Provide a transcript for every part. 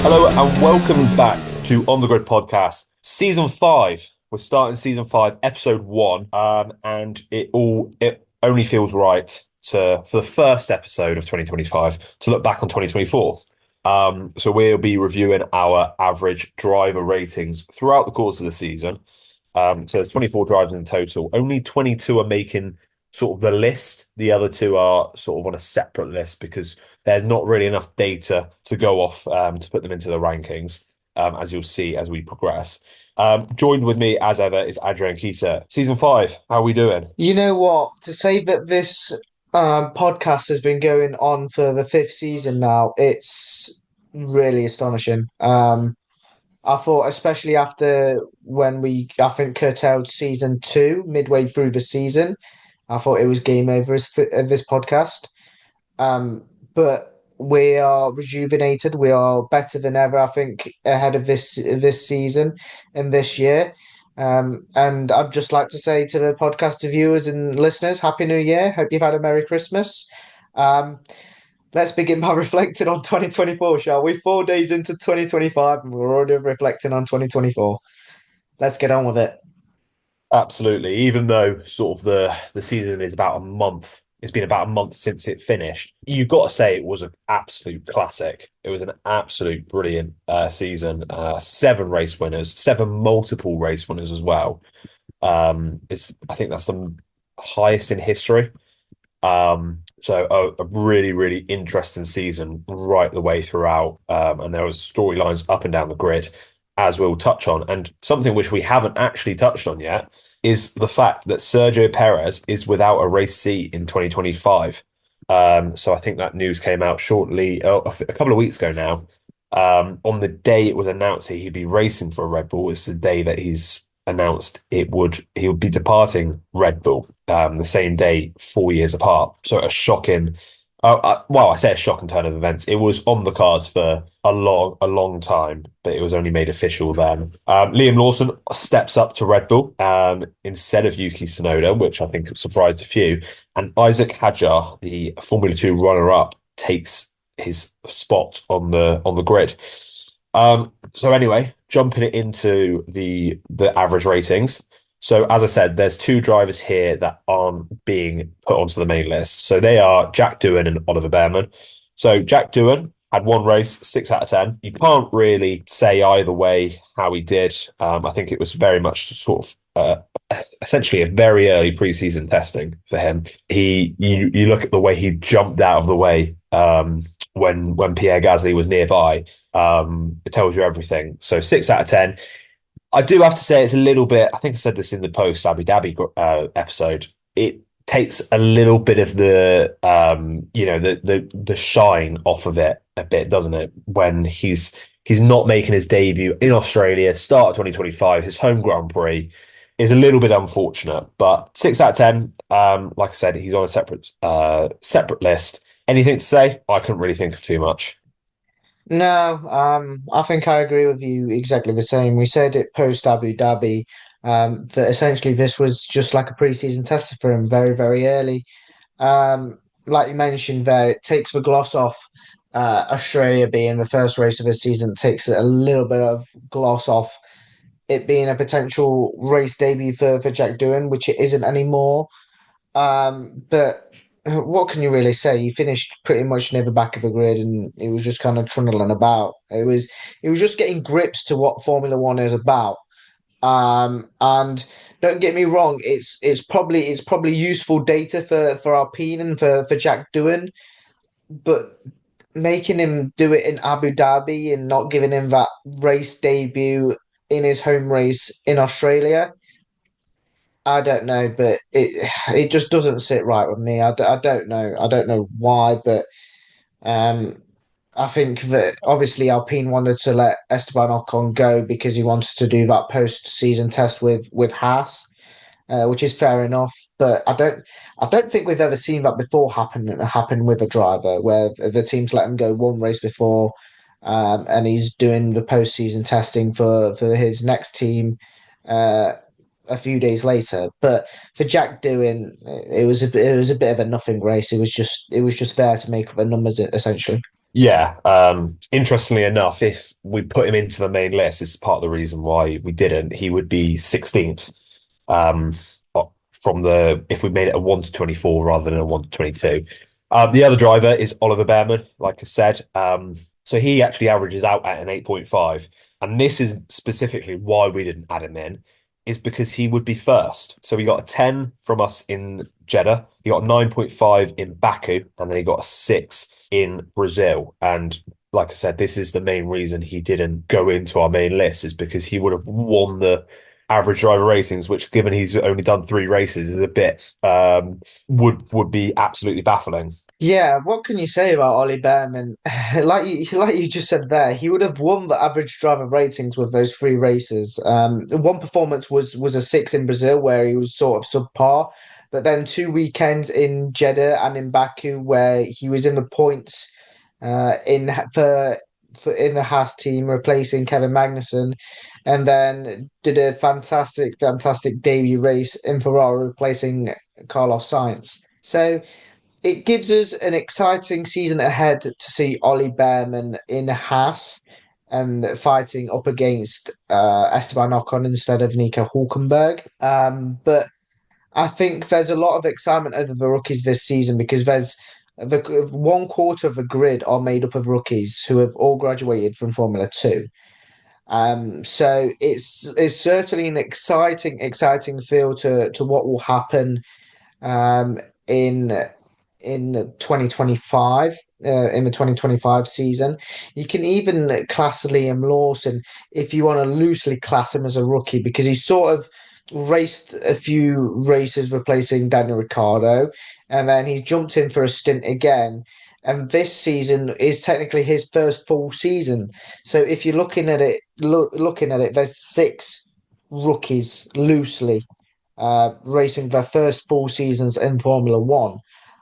Hello and welcome back to On the Grid Podcast, Season 5. We're starting Season 5, Episode 1, and it only feels right for the first episode of 2025 to look back on 2024. So we'll be reviewing our average driver ratings throughout the course of the season. So there's 24 drivers in total. Only 22 are making sort of the list. The other two are sort of on a separate list because there's not really enough data to go off to put them into the rankings, as you'll see as we progress. Joined with me, as ever, is Adrian Keita. Season 5, how are we doing? You know what? To say that this podcast has been going on for the fifth season now, it's really astonishing. I thought, especially after when I think, curtailed season two midway through the season, I thought it was game over of this podcast. But we are rejuvenated. We are better than ever, I think, ahead of this season and this year. And I'd just like to say to the podcast viewers and listeners, Happy New Year. Hope you've had a Merry Christmas. Um, let's begin by reflecting on 2024, shall we? 4 days into 2025, and we're already reflecting on 2024. Let's get on with it. Absolutely. Even though sort of the season is about a month, it's been about a month since it finished. You've got to say it was an absolute classic. It was an absolute brilliant season. Seven race winners, seven multiple race winners as well. I think that's the highest in history. So a really, really interesting season right the way throughout. And there was storylines up and down the grid, as we'll touch on. And something which we haven't actually touched on yet is the fact that Sergio Perez is without a race seat in 2025. So I think that news came out a couple of weeks ago now. On the day it was announced he'd be racing for Red Bull, it's the day that he's announced he would be departing Red Bull the same day, 4 years apart. So a shocking, well, I say a shocking turn of events. It was on the cards for a long time, but it was only made official then. Liam Lawson steps up to Red Bull instead of Yuki Tsunoda, which I think surprised a few. And Isaac Hadjar, the Formula 2 runner-up, takes his spot on the grid. So anyway, jumping it into the average ratings. So as I said, there's two drivers here that aren't being put onto the main list. So they are Jack Doohan and Oliver Bearman. So Jack Doohan had one race, 6 out of 10. You can't really say either way how he did. I think it was very much sort of essentially a very early preseason testing for him. You look at the way he jumped out of the way when Pierre Gasly was nearby. It tells you everything. So 6 out of 10. I do have to say it's a little bit. I think I said this in the post Abu Dhabi episode. It takes a little bit of the shine off of it a bit, doesn't it? When he's not making his debut in Australia, start of 2025, his home Grand Prix is a little bit unfortunate. But 6 out of 10. Like I said, he's on a separate list. Anything to say? I couldn't really think of too much. No, I think I agree with you exactly the same. We said it post Abu Dhabi, that essentially this was just like a preseason test for him very, very early. Like you mentioned there, it takes the gloss off Australia being the first race of the season, it takes a little bit of gloss off it being a potential race debut for Jack Doohan, which it isn't anymore. But what can you really say? He finished pretty much near the back of the grid, and he was just kind of trundling about. It was just getting grips to what Formula One is about. And don't get me wrong, it's probably useful data for Alpine and for Jack Doohan, but making him do it in Abu Dhabi and not giving him that race debut in his home race in Australia, I don't know, but it just doesn't sit right with me. I don't know. I don't know why, but um, I think that obviously Alpine wanted to let Esteban Ocon go because he wanted to do that post-season test with Haas, which is fair enough. But I don't think we've ever seen that before happen with a driver where the teams let him go one race before, and he's doing the post-season testing for his next team. Uh, a few days later. But for Jack it was a bit of a nothing race. It was just there to make up the numbers essentially. Yeah. Interestingly enough, if we put him into the main list, this is part of the reason why we didn't. He would be 16th. Um, from the if we made it a 1 to 24 rather than a 1 to 22. The other driver is Oliver Behrman, like I said. So he actually averages out at an 8.5. And this is specifically why we didn't add him in, is because he would be first. So he got a 10 from us in Jeddah, he got a 9.5 in Baku, and then he got a 6 in Brazil. And like I said, this is the main reason he didn't go into our main list, is because he would have won the average driver ratings, which, given he's only done 3 races, is a bit would be absolutely baffling. Yeah, what can you say about Ollie Behrman? Like you just said there, he would have won the average driver ratings with those 3 races. One performance was a 6 in Brazil where he was sort of subpar, but then 2 weekends in Jeddah and in Baku where he was in the points, in for in the Haas team replacing Kevin Magnussen, and then did a fantastic debut race in Ferrari replacing Carlos Sainz. So it gives us an exciting season ahead to see Ollie Behrman in Haas and fighting up against Esteban Ocon instead of Nico Hulkenberg. But I think there's a lot of excitement over the rookies this season because there's the 1/4 of the grid are made up of rookies who have all graduated from Formula Two. So it's certainly an exciting feel to what will happen um, in in 2025, in the 2025 season. You can even class Liam Lawson if you want to loosely class him as a rookie because he sort of raced a few races replacing Daniel Ricciardo, and then he jumped in for a stint again. And this season is technically his first full season. So if you're looking at it, there's 6 rookies loosely racing their first full seasons in Formula One.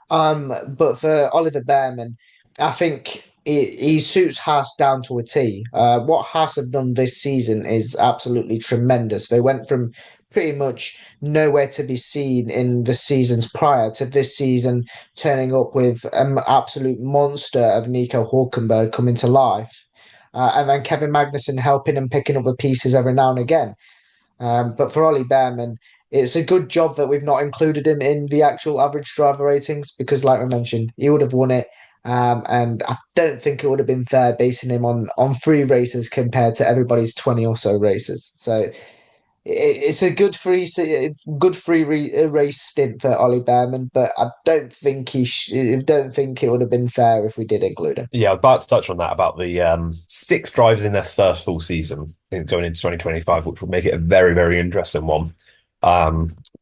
But for Oliver Behrman, I think he suits Haas down to a T. What Haas have done this season is absolutely tremendous. They went from pretty much nowhere to be seen in the seasons prior to this season, turning up with an absolute monster of Nico Hulkenberg coming to life. And then Kevin Magnussen helping and picking up the pieces every now and again. But for Ollie Behrman, it's a good job that we've not included him in the actual average driver ratings because, like I mentioned, he would have won it. And I don't think it would have been fair basing him on 3 races compared to everybody's 20 or so races. So it's a good race stint for Ollie Behrman, but I don't think it would have been fair if we did include him. Yeah, I'm about to touch on that about the 6 drivers in their first full season going into 2025, which will make it a very, very interesting one.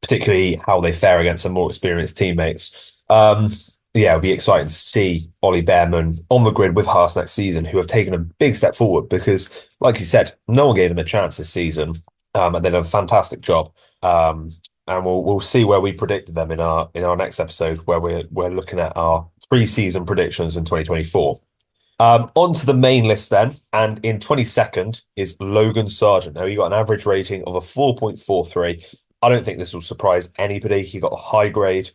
Particularly how they fare against some more experienced teammates. Yeah, it'll be exciting to see Ollie Behrman on the grid with Haas next season, who have taken a big step forward because, like you said, no one gave them a chance this season, and they did a fantastic job. And we'll see where we predicted them in our next episode, where we're looking at our pre-season predictions in 2024. On to the main list then, and in 22nd is Logan Sargent. Now, he got an average rating of a 4.43. I don't think this will surprise anybody. He got a high grade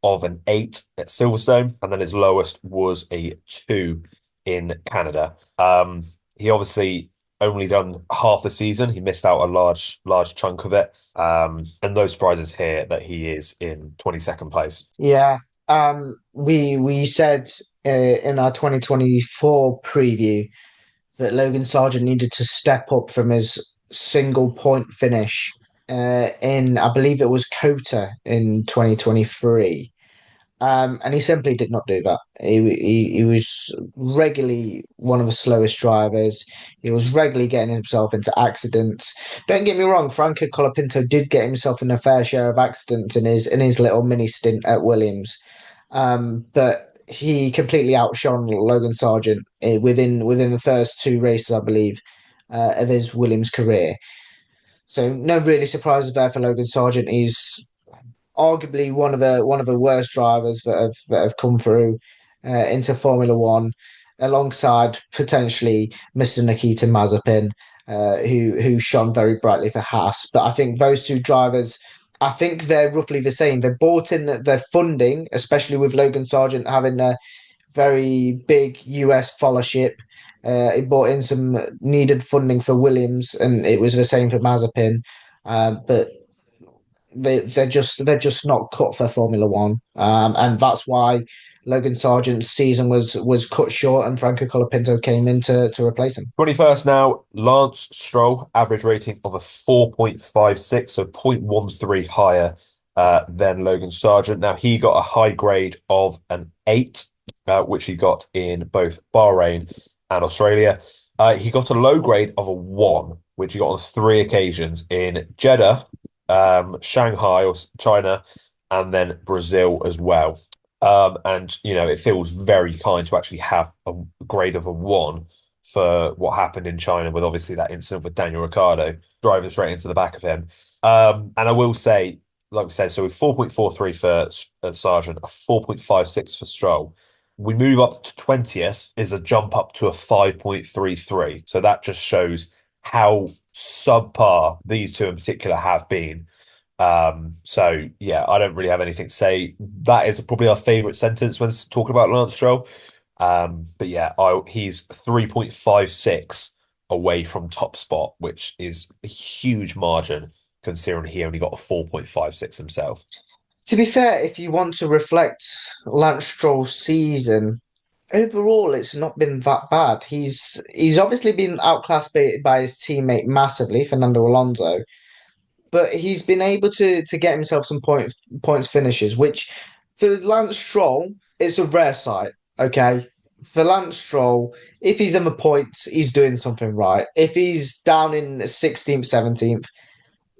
of an 8 at Silverstone, and then his lowest was a 2 in Canada. He obviously only done half the season. He missed out a large chunk of it. And no surprises here that he is in 22nd place. Yeah. We said in our 2024 preview that Logan Sargent needed to step up from his single point finish in, I believe it was Kota in 2023. And he simply did not do that. He was regularly one of the slowest drivers. He was regularly getting himself into accidents. Don't get me wrong, Franco Colapinto did get himself in a fair share of accidents in his little mini stint at Williams. But he completely outshone Logan Sargent within the first 2 races, I believe, of his Williams career. So no really surprises there for Logan Sargent. He's arguably one of the worst drivers that have come through into Formula One, alongside potentially Mr. Nikita Mazepin, who shone very brightly for Haas. But I think those 2 drivers, I think they're roughly the same. They bought in their funding, especially with Logan Sargent having very big US followership. It brought in some needed funding for Williams, and it was the same for Mazepin. But they're just not cut for Formula One, and that's why Logan Sargent's season was cut short, and Franco Colapinto came in to replace him. 21st now, Lance Stroll, average rating of a 4.56, so 0.13 higher than Logan Sargent. Now, he got a high grade of an 8, which he got in both Bahrain and Australia. He got a low grade of a 1, which he got on 3 occasions in Jeddah, Shanghai or China, and then Brazil as well. And, it feels very kind to actually have a grade of a 1 for what happened in China with obviously that incident with Daniel Ricciardo driving straight into the back of him. And I will say, like we said, so with 4.43 for Sargent, a 4.56 for Stroll. We move up to 20th is a jump up to a 5.33. So that just shows how subpar these two in particular have been. So yeah, I don't really have anything to say. That is probably our favorite sentence when talking about Lance Stroll. But yeah, he's 3.56 away from top spot, which is a huge margin considering he only got a 4.56 himself. To be fair, if you want to reflect Lance Stroll's season, overall it's not been that bad. He's obviously been outclassed by his teammate massively, Fernando Alonso, but he's been able to get himself some points finishes, which for Lance Stroll, it's a rare sight. Okay, for Lance Stroll, if he's in the points, he's doing something right. If he's down in 16th, 17th,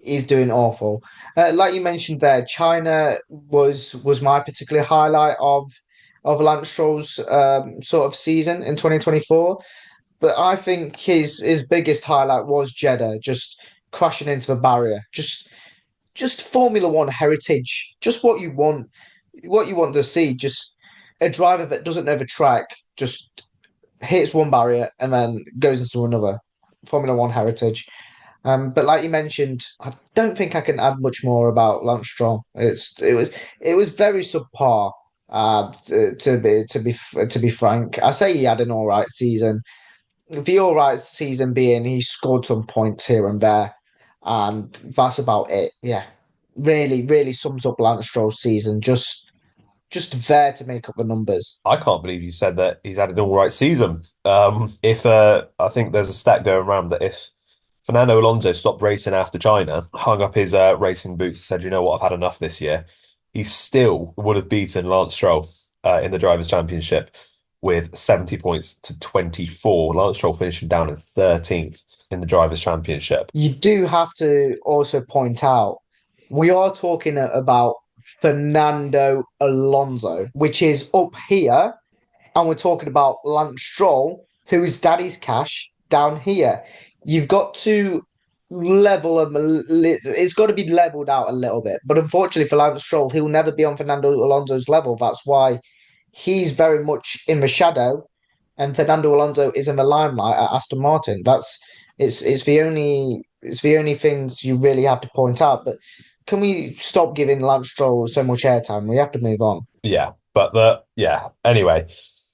he's doing awful. Like you mentioned there, China was my particular highlight of Lance Stroll's sort of season in 2024. But I think his biggest highlight was Jeddah, just crashing into the barrier. Just Formula One heritage. Just what you want to see. Just a driver that doesn't know the track, just hits one barrier and then goes into another. Formula One heritage. But like you mentioned, I don't think I can add much more about Lance Stroll. It was very subpar. To be frank, I say he had an all right season. The all right season being he scored some points here and there, and that's about it. Yeah, really, really sums up Lance Stroll's season. Just there to make up the numbers. I can't believe you said that he's had an all right season. If I think there's a stat going around that if Fernando Alonso stopped racing after China, hung up his racing boots, and said, "You know what? I've had enough this year." He still would have beaten Lance Stroll in the Drivers' Championship with 70 points to 24. Lance Stroll finishing down in 13th in the Drivers' Championship. You do have to also point out we are talking about Fernando Alonso, which is up here, and we're talking about Lance Stroll, who is daddy's cash down here. You've got to level them. It's got to be leveled out a little bit. But unfortunately for Lance Stroll, he'll never be on Fernando Alonso's level. That's why he's very much in the shadow, and Fernando Alonso is in the limelight at Aston Martin. It's the only things you really have to point out. But can we stop giving Lance Stroll so much airtime? We have to move on. Yeah, but anyway,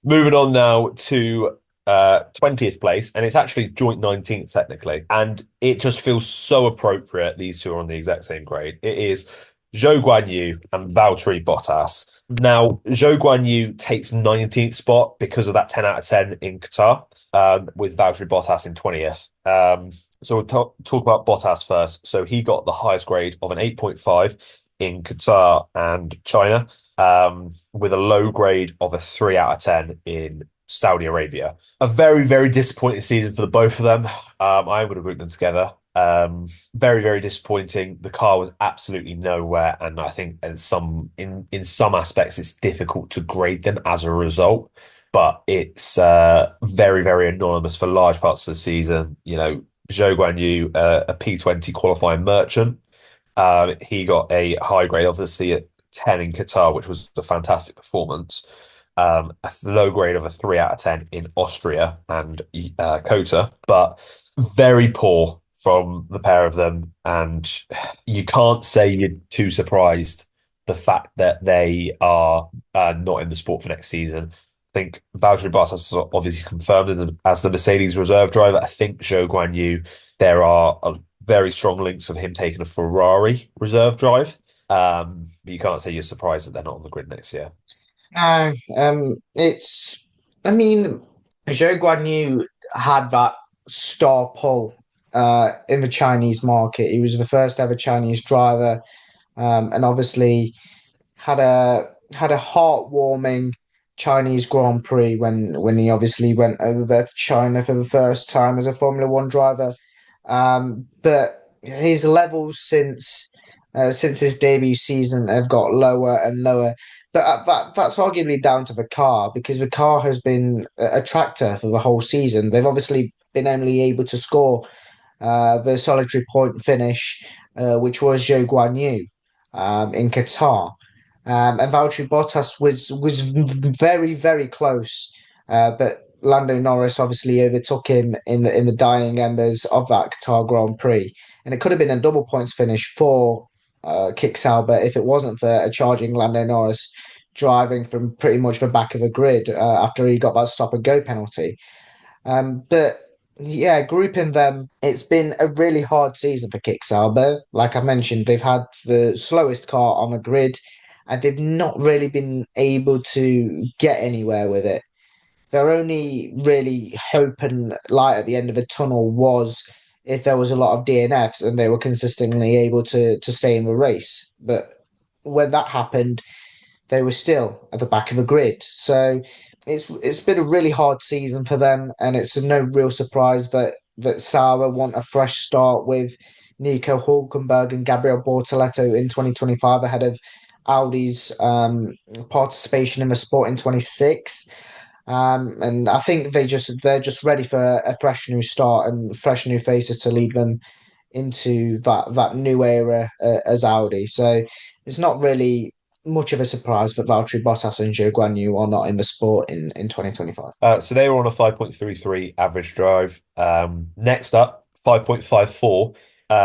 moving on now to 20th place, and it's actually joint 19th technically, and it just feels so appropriate. These two are on the exact same grade. It is Zhou Guanyu and Valtteri Bottas. Now, Zhou Guanyu takes 19th spot because of that 10 out of 10 in Qatar, with Valtteri Bottas in 20th. So we'll talk about Bottas first. So he got the highest grade of an 8.5 in Qatar and China, with a low grade of a 3 out of 10 in Saudi Arabia. A very, very disappointing season for the both of them. I would have grouped them together. Very, very disappointing. The car was absolutely nowhere, and I think in some aspects it's difficult to grade them as a result. But it's very, very anonymous for large parts of the season. Zhou Guanyu, a P20 qualifying merchant. He got a high grade, obviously at 10 in Qatar, which was a fantastic performance. A low grade of a 3 out of 10 in Austria and COTA, but very poor from the pair of them. And you can't say you're too surprised the fact that they are not in the sport for next season. think Valtteri Bottas has obviously confirmed as the Mercedes reserve driver. I think Zhou Guan Yu, there are very strong links of him taking a Ferrari reserve drive. But you can't say you're surprised that they're not on the grid next year. No, I mean, Zhou Guanyu had that star pull in the Chinese market. He was the first ever Chinese driver, and obviously had a heartwarming Chinese Grand Prix when he obviously went over there to China for the first time as a Formula One driver. But his levels since his debut season have got lower and lower. But that's arguably down to the car because the car has been a tractor for the whole season. They've obviously been only able to score the solitary point finish, which was Zhou Guanyu in Qatar. And Valtteri Bottas was very, very close, but Lando Norris obviously overtook him in the dying embers of that Qatar Grand Prix, and it could have been a double points finish for Kick Sauber if it wasn't for a charging Lando Norris driving from pretty much the back of the grid after he got that stop and go penalty. But yeah, grouping them, it's been a really hard season for Kick Sauber. Like I mentioned, they've had the slowest car on the grid, and they've not really been able to get anywhere with it. Their only really hope and light at the end of the tunnel was if there was a lot of DNFs and they were consistently able to stay in the race. But when that happened, they were still at the back of the grid. So it's been a really hard season for them, and it's no real surprise that Sauber want a fresh start with Nico Hulkenberg and Gabriel Bortoleto in 2025 ahead of Audi's participation in the sport in 26. And I think they're just ready for a fresh new start and fresh new faces to lead them into that new era as Audi. So it's not really much of a surprise that Valtteri Bottas and Zhou Guanyu are not in the sport in 2025. So they were on a 5.33 average drive. Next up, 5.54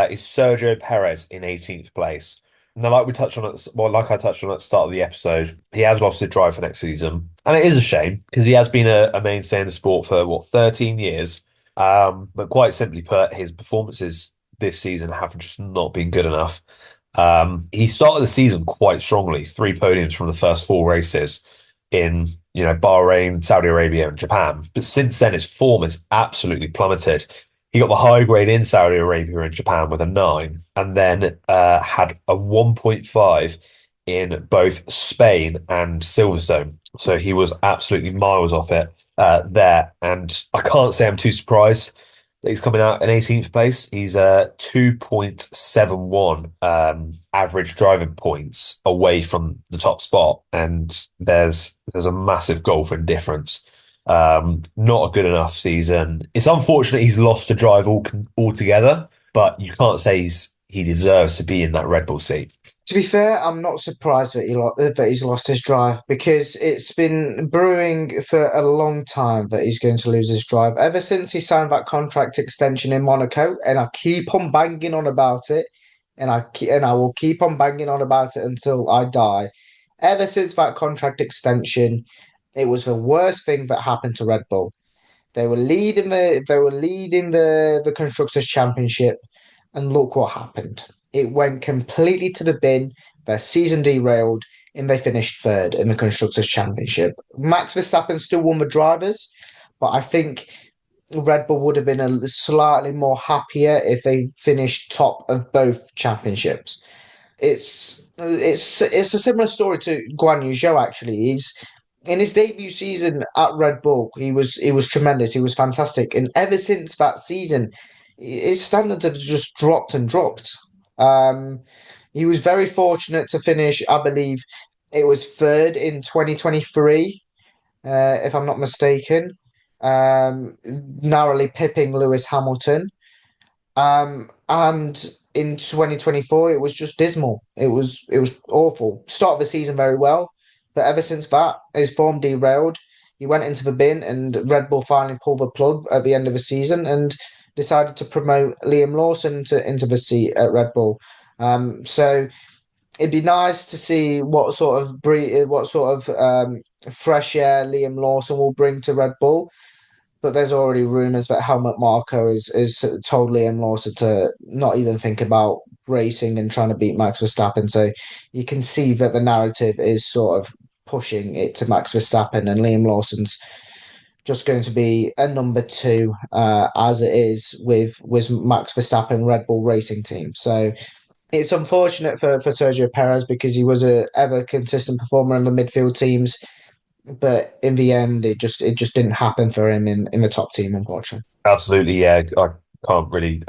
is Sergio Perez in 18th place. Now, like we touched on it, well, like I touched on at the start of the episode, he has lost his drive for next season, and it is a shame because he has been a mainstay in the sport for 13 years. But quite simply put, his performances this season have just not been good enough. He started the season quite strongly, three podiums from the first four races in Bahrain, Saudi Arabia, and Japan. But since then, his form has absolutely plummeted. He got the high grade in Saudi Arabia and Japan with a 9, and then had a 1.5 in both Spain and Silverstone. So he was absolutely miles off it there. And I can't say I'm too surprised that he's coming out in 18th place. He's 2.71 average driving points away from the top spot, and there's a massive goal for difference. Not a good enough season. It's unfortunate he's lost to drive altogether, but you can't say he deserves to be in that Red Bull seat. To be fair, I'm not surprised that he's lost his drive because it's been brewing for a long time that he's going to lose his drive ever since he signed that contract extension in Monaco, and I keep on banging on about it, and I will keep on banging on about it until I die. Ever since that contract extension, it was the worst thing that happened to Red Bull. They were leading the Constructors' Championship, and look what happened. It went completely to the bin. Their season derailed, and they finished third in the Constructors' Championship. Max Verstappen still won the drivers, but I think Red Bull would have been a slightly more happier if they finished top of both championships. It's a similar story to Guan Yu Zhou actually. He's in his debut season at Red Bull, he was tremendous. He was fantastic, and ever since that season, his standards have just dropped and dropped. Um, he was very fortunate to finish, I believe, it was third in 2023, if I'm not mistaken, narrowly pipping Lewis Hamilton. And in 2024, it was just dismal. It was awful. Start of the season very well, but ever since that, his form derailed. He went into the bin, and Red Bull finally pulled the plug at the end of the season and decided to promote Liam Lawson into the seat at Red Bull. So it'd be nice to see what sort of fresh air Liam Lawson will bring to Red Bull. But there's already rumours that Helmut Marko is told Liam Lawson to not even think about racing and trying to beat Max Verstappen. So you can see that the narrative is sort of pushing it to Max Verstappen, and Liam Lawson's just going to be a number two, as it is with Max Verstappen Red Bull Racing Team. So it's unfortunate for Sergio Perez because he was a ever consistent performer in the midfield teams, but in the end, it just didn't happen for him in the top team, unfortunately. Absolutely, yeah. I can't really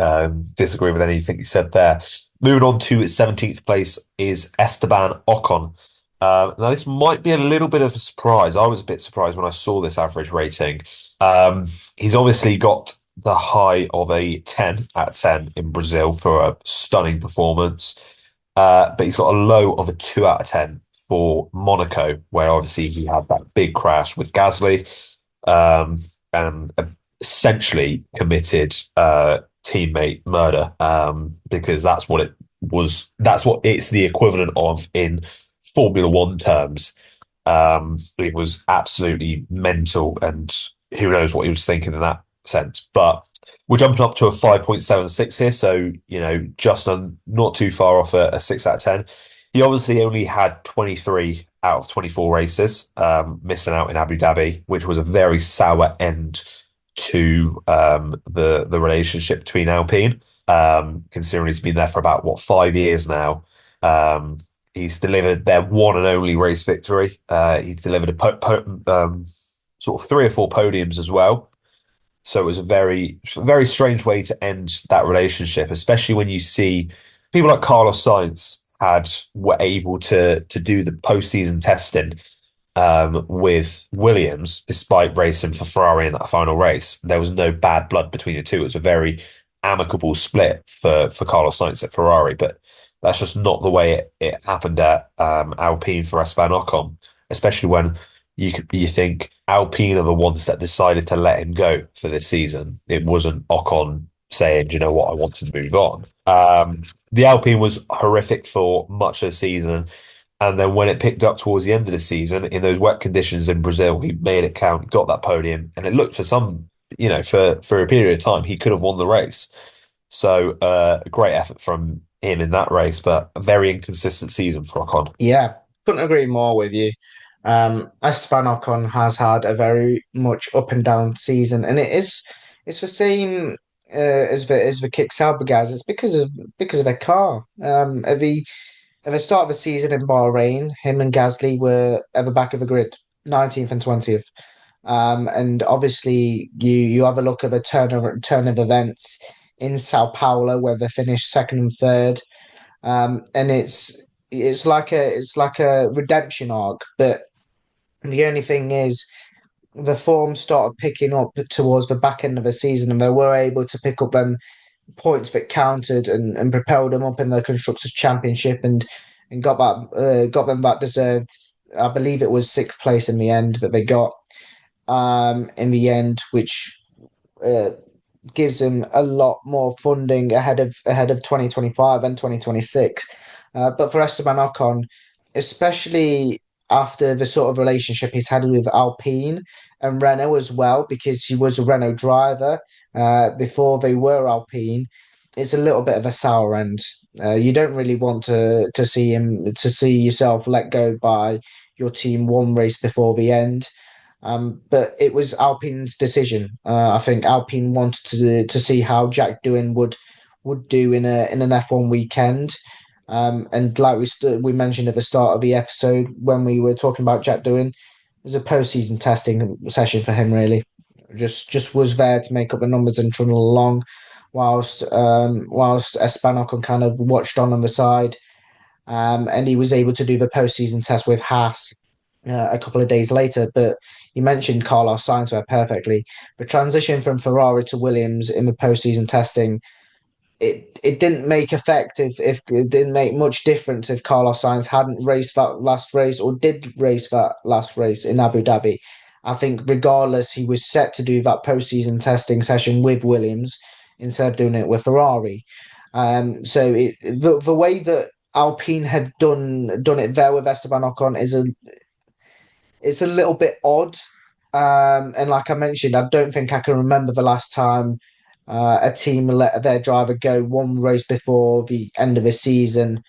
disagree with anything you said there. Moving on to its 17th place is Esteban Ocon. Now, this might be a little bit of a surprise. I was a bit surprised when I saw this average rating. He's obviously got the high of a 10 out of 10 in Brazil for a stunning performance, but he's got a low of a 2 out of 10 for Monaco, where obviously he had that big crash with Gasly. And essentially committed teammate murder, because that's what it was. That's what it's the equivalent of in Formula One terms. It was absolutely mental, and who knows what he was thinking in that sense. But we're jumping up to a 5.76 here, so not too far off a 6 out of 10. He obviously only had 23 out of 24 races, missing out in Abu Dhabi, which was a very sour end to the relationship between Alpine, considering he's been there for about 5 years now. He's delivered their one and only race victory. He's delivered sort of three or four podiums as well. So it was a very strange way to end that relationship, especially when you see people like Carlos Sainz were able to do the postseason testing with Williams, despite racing for Ferrari in that final race. There was no bad blood between the two. It was a very amicable split for Carlos Sainz at Ferrari, but that's just not the way it happened at Alpine for Esteban Ocon, especially when you think Alpine are the ones that decided to let him go for this season. It wasn't Ocon saying, you know what, I want to move on. The Alpine was horrific for much of the season. And then when it picked up towards the end of the season, in those wet conditions in Brazil, he made it count, got that podium, and it looked for a period of time, he could have won the race. So a great effort from him in that race, but a very inconsistent season for Ocon. Yeah, couldn't agree more with you. Esteban Ocon has had a very much up and down season, and it's the same as the Kick Sauber guys. It's because of their car. At the start of the season in Bahrain, him and Gasly were at the back of the grid, 19th and 20th. And obviously, you have a look at the turn of events in Sao Paulo, where they finished second and third. And it's like a redemption arc. But the only thing is, the form started picking up towards the back end of the season, and they were able to pick up them points that counted and propelled them up in the constructors championship and got them that deserved. I believe it was sixth place in the end that they got in the end, which uh, gives them a lot more funding ahead of 2025 and 2026. But for Esteban Ocon, especially after the sort of relationship he's had with Alpine and Renault as well, because he was a Renault driver before they were Alpine, it's a little bit of a sour end. You don't really want to see yourself let go by your team one race before the end. But it was Alpine's decision. I think Alpine wanted to see how Jack Doohan would do in an F1 weekend. And like we mentioned at the start of the episode when we were talking about Jack Doohan, it was a postseason testing session for him. Really, just was there to make up the numbers and trundle along, whilst Esteban Ocon kind of watched on the side. And he was able to do the postseason test with Haas a couple of days later. But you mentioned Carlos Sainz there perfectly. The transition from Ferrari to Williams in the postseason testing, it didn't make effect if it didn't make much difference if Carlos Sainz hadn't raced that last race or did race that last race in Abu Dhabi. I think regardless, he was set to do that postseason testing session with Williams instead of doing it with Ferrari. So the way that Alpine have done it there with Esteban Ocon is a little bit odd. And like I mentioned, I don't think I can remember the last time a team let their driver go one race before the end of a season,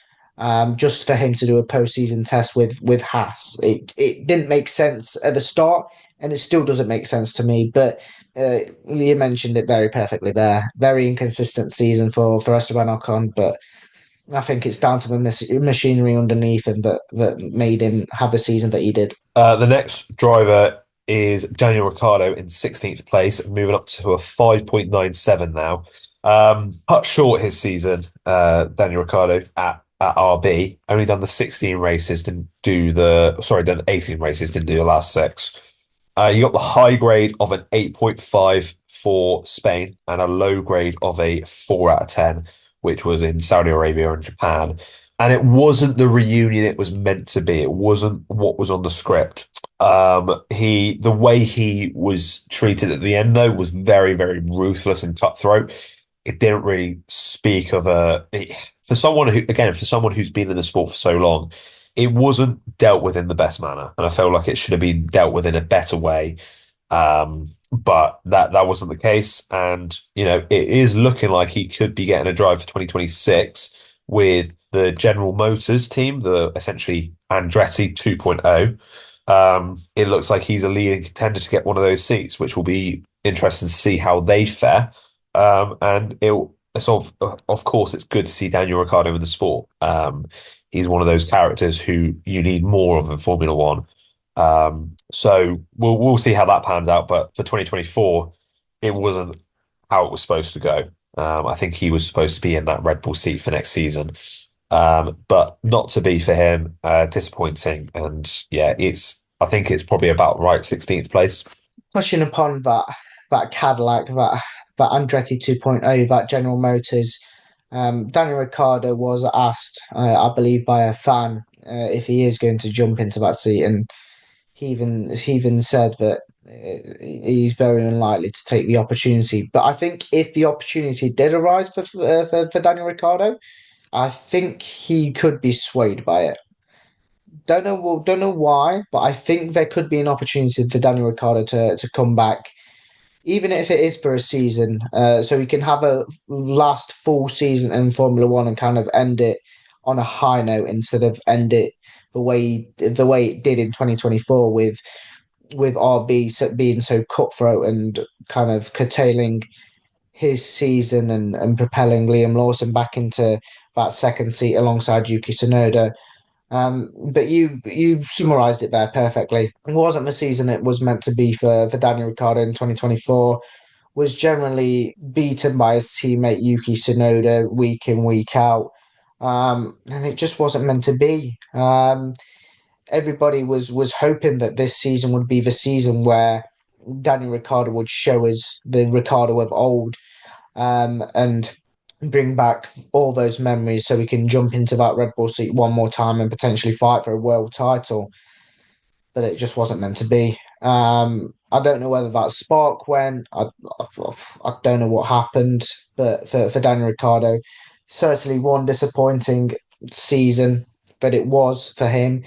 just for him to do a postseason test with Haas. It didn't make sense at the start, and it still doesn't make sense to me. But you mentioned it very perfectly there. Very inconsistent season for Esteban Ocon, but I think it's down to the machinery underneath him that made him have the season that he did. The next driver is Daniel Ricciardo in 16th place, moving up to a 5.97 now. Cut short his season, Daniel Ricciardo at RB. Only done the 16 races, done 18 races, didn't do the last six. You got the high grade of an 8.5 for Spain and a low grade of a 4 out of 10, which was in Saudi Arabia and Japan. And it wasn't the reunion it was meant to be. It wasn't what was on the script. The way he was treated at the end though was very, very ruthless and cutthroat. It didn't really speak of for someone who's been in the sport for so long, it wasn't dealt with in the best manner, and I felt like it should have been dealt with in a better way. But that wasn't the case, and it is looking like he could be getting a drive for 2026 with the General Motors team, the essentially Andretti 2.0. It looks like he's a leading contender to get one of those seats, which will be interesting to see how they fare. And of course, it's good to see Daniel Ricciardo in the sport. He's one of those characters who you need more of in Formula One. So we'll see how that pans out. But for 2024, it wasn't how it was supposed to go. I think he was supposed to be in that Red Bull seat for next season, but not to be for him. Disappointing. And yeah, I think it's probably about right 16th place. Pushing upon that Cadillac, that Andretti 2.0, that General Motors. Daniel Ricciardo was asked, I believe, by a fan if he is going to jump into that seat, and he even said that he's very unlikely to take the opportunity. But I think if the opportunity did arise for Daniel Ricciardo, I think he could be swayed by it. Don't know why, but I think there could be an opportunity for Daniel Ricciardo to come back, even if it is for a season, so he can have a last full season in Formula One and kind of end it on a high note instead of end it the way it did in 2024 with RB being so cutthroat and kind of curtailing his season and propelling Liam Lawson back into that second seat alongside Yuki Tsunoda. But you summarised it there perfectly. It wasn't the season it was meant to be for Daniel Ricciardo in 2024. Was generally beaten by his teammate Yuki Tsunoda week in, week out. And it just wasn't meant to be. Everybody was hoping that this season would be the season where Daniel Ricciardo would show us the Ricciardo of old, and bring back all those memories so we can jump into that Red Bull seat one more time and potentially fight for a world title. But it just wasn't meant to be. I don't know whether that spark went. I don't know what happened. But for Daniel Ricciardo, certainly one disappointing season, but it was for him.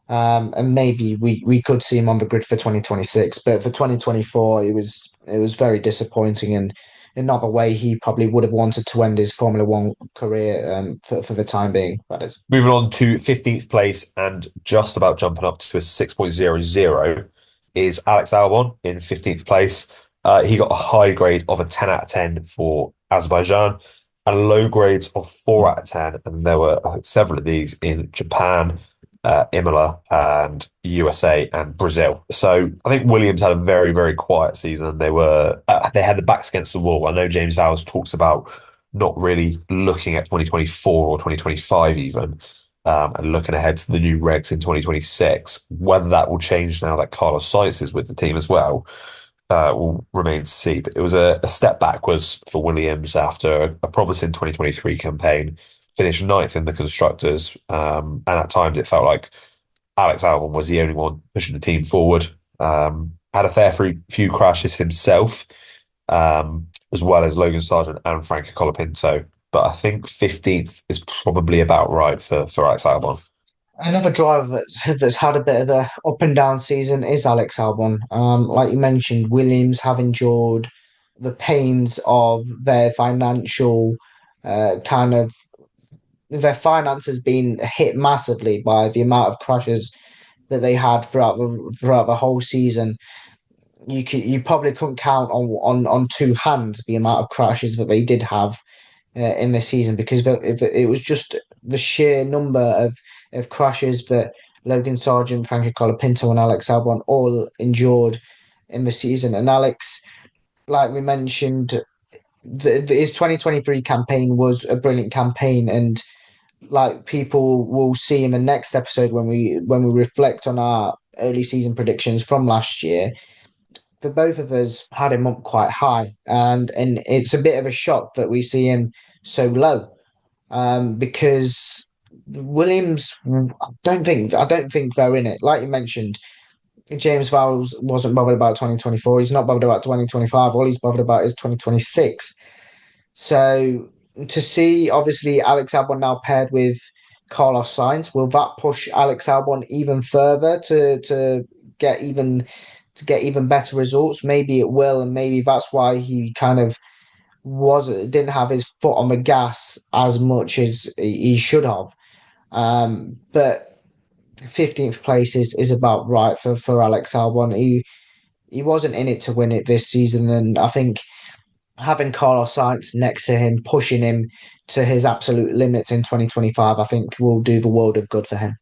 And maybe we could see him on the grid for 2026. But for 2024, it was very disappointing, and another way he probably would have wanted to end his Formula One career, for the time being, that is. Moving on to 15th place and just about jumping up to a 6.00 is Alex Albon in 15th place. He got a high grade of a 10 out of 10 for Azerbaijan and low grades of 4 out of 10. And there were several of these in Japan, Imola, and USA and Brazil. So I think Williams had a very, very quiet season. They had the backs against the wall. I know James Vowles talks about not really looking at 2024 or 2025 even, and looking ahead to the new regs in 2026. Whether that will change now that Carlos Sainz is with the team as well, will remain to see. But it was a step backwards for Williams after a promising 2023 campaign. Finished ninth in the constructors, and at times it felt like Alex Albon was the only one pushing the team forward. Had a fair few crashes himself, as well as Logan Sargent and Franco Colapinto. but I think 15th is probably about right for Alex Albon. Another driver that's had a bit of a up and down season is Alex Albon. Like you mentioned, Williams have endured the pains of their financial kind of their finances being hit massively by the amount of crashes that they had throughout the whole season. You probably couldn't count on two hands the amount of crashes that they did have in this season because it was just the sheer number of crashes that Logan Sargent, Frankie Colapinto, and Alex Albon all endured in the season. And Alex, like we mentioned, his 2023 campaign was a brilliant campaign, and like people will see in the next episode when we reflect on our early season predictions from last year. The both of us had him up quite high, and it's a bit of a shock that we see him so low. Because Williams, I don't think they're in it. Like you mentioned, James Vowles wasn't bothered about 2024. He's not bothered about 2025. All he's bothered about is 2026. So to see obviously Alex Albon now paired with Carlos Sainz, will that push Alex Albon even further to get even to get even better results? Maybe it will, and maybe that's why he kind of was didn't have his foot on the gas as much as he should have. But 15th place is about right for Alex Albon. He wasn't in it to win it this season, and I think having Carlos Sainz next to him, pushing him to his absolute limits in 2025, I think will do the world of good for him.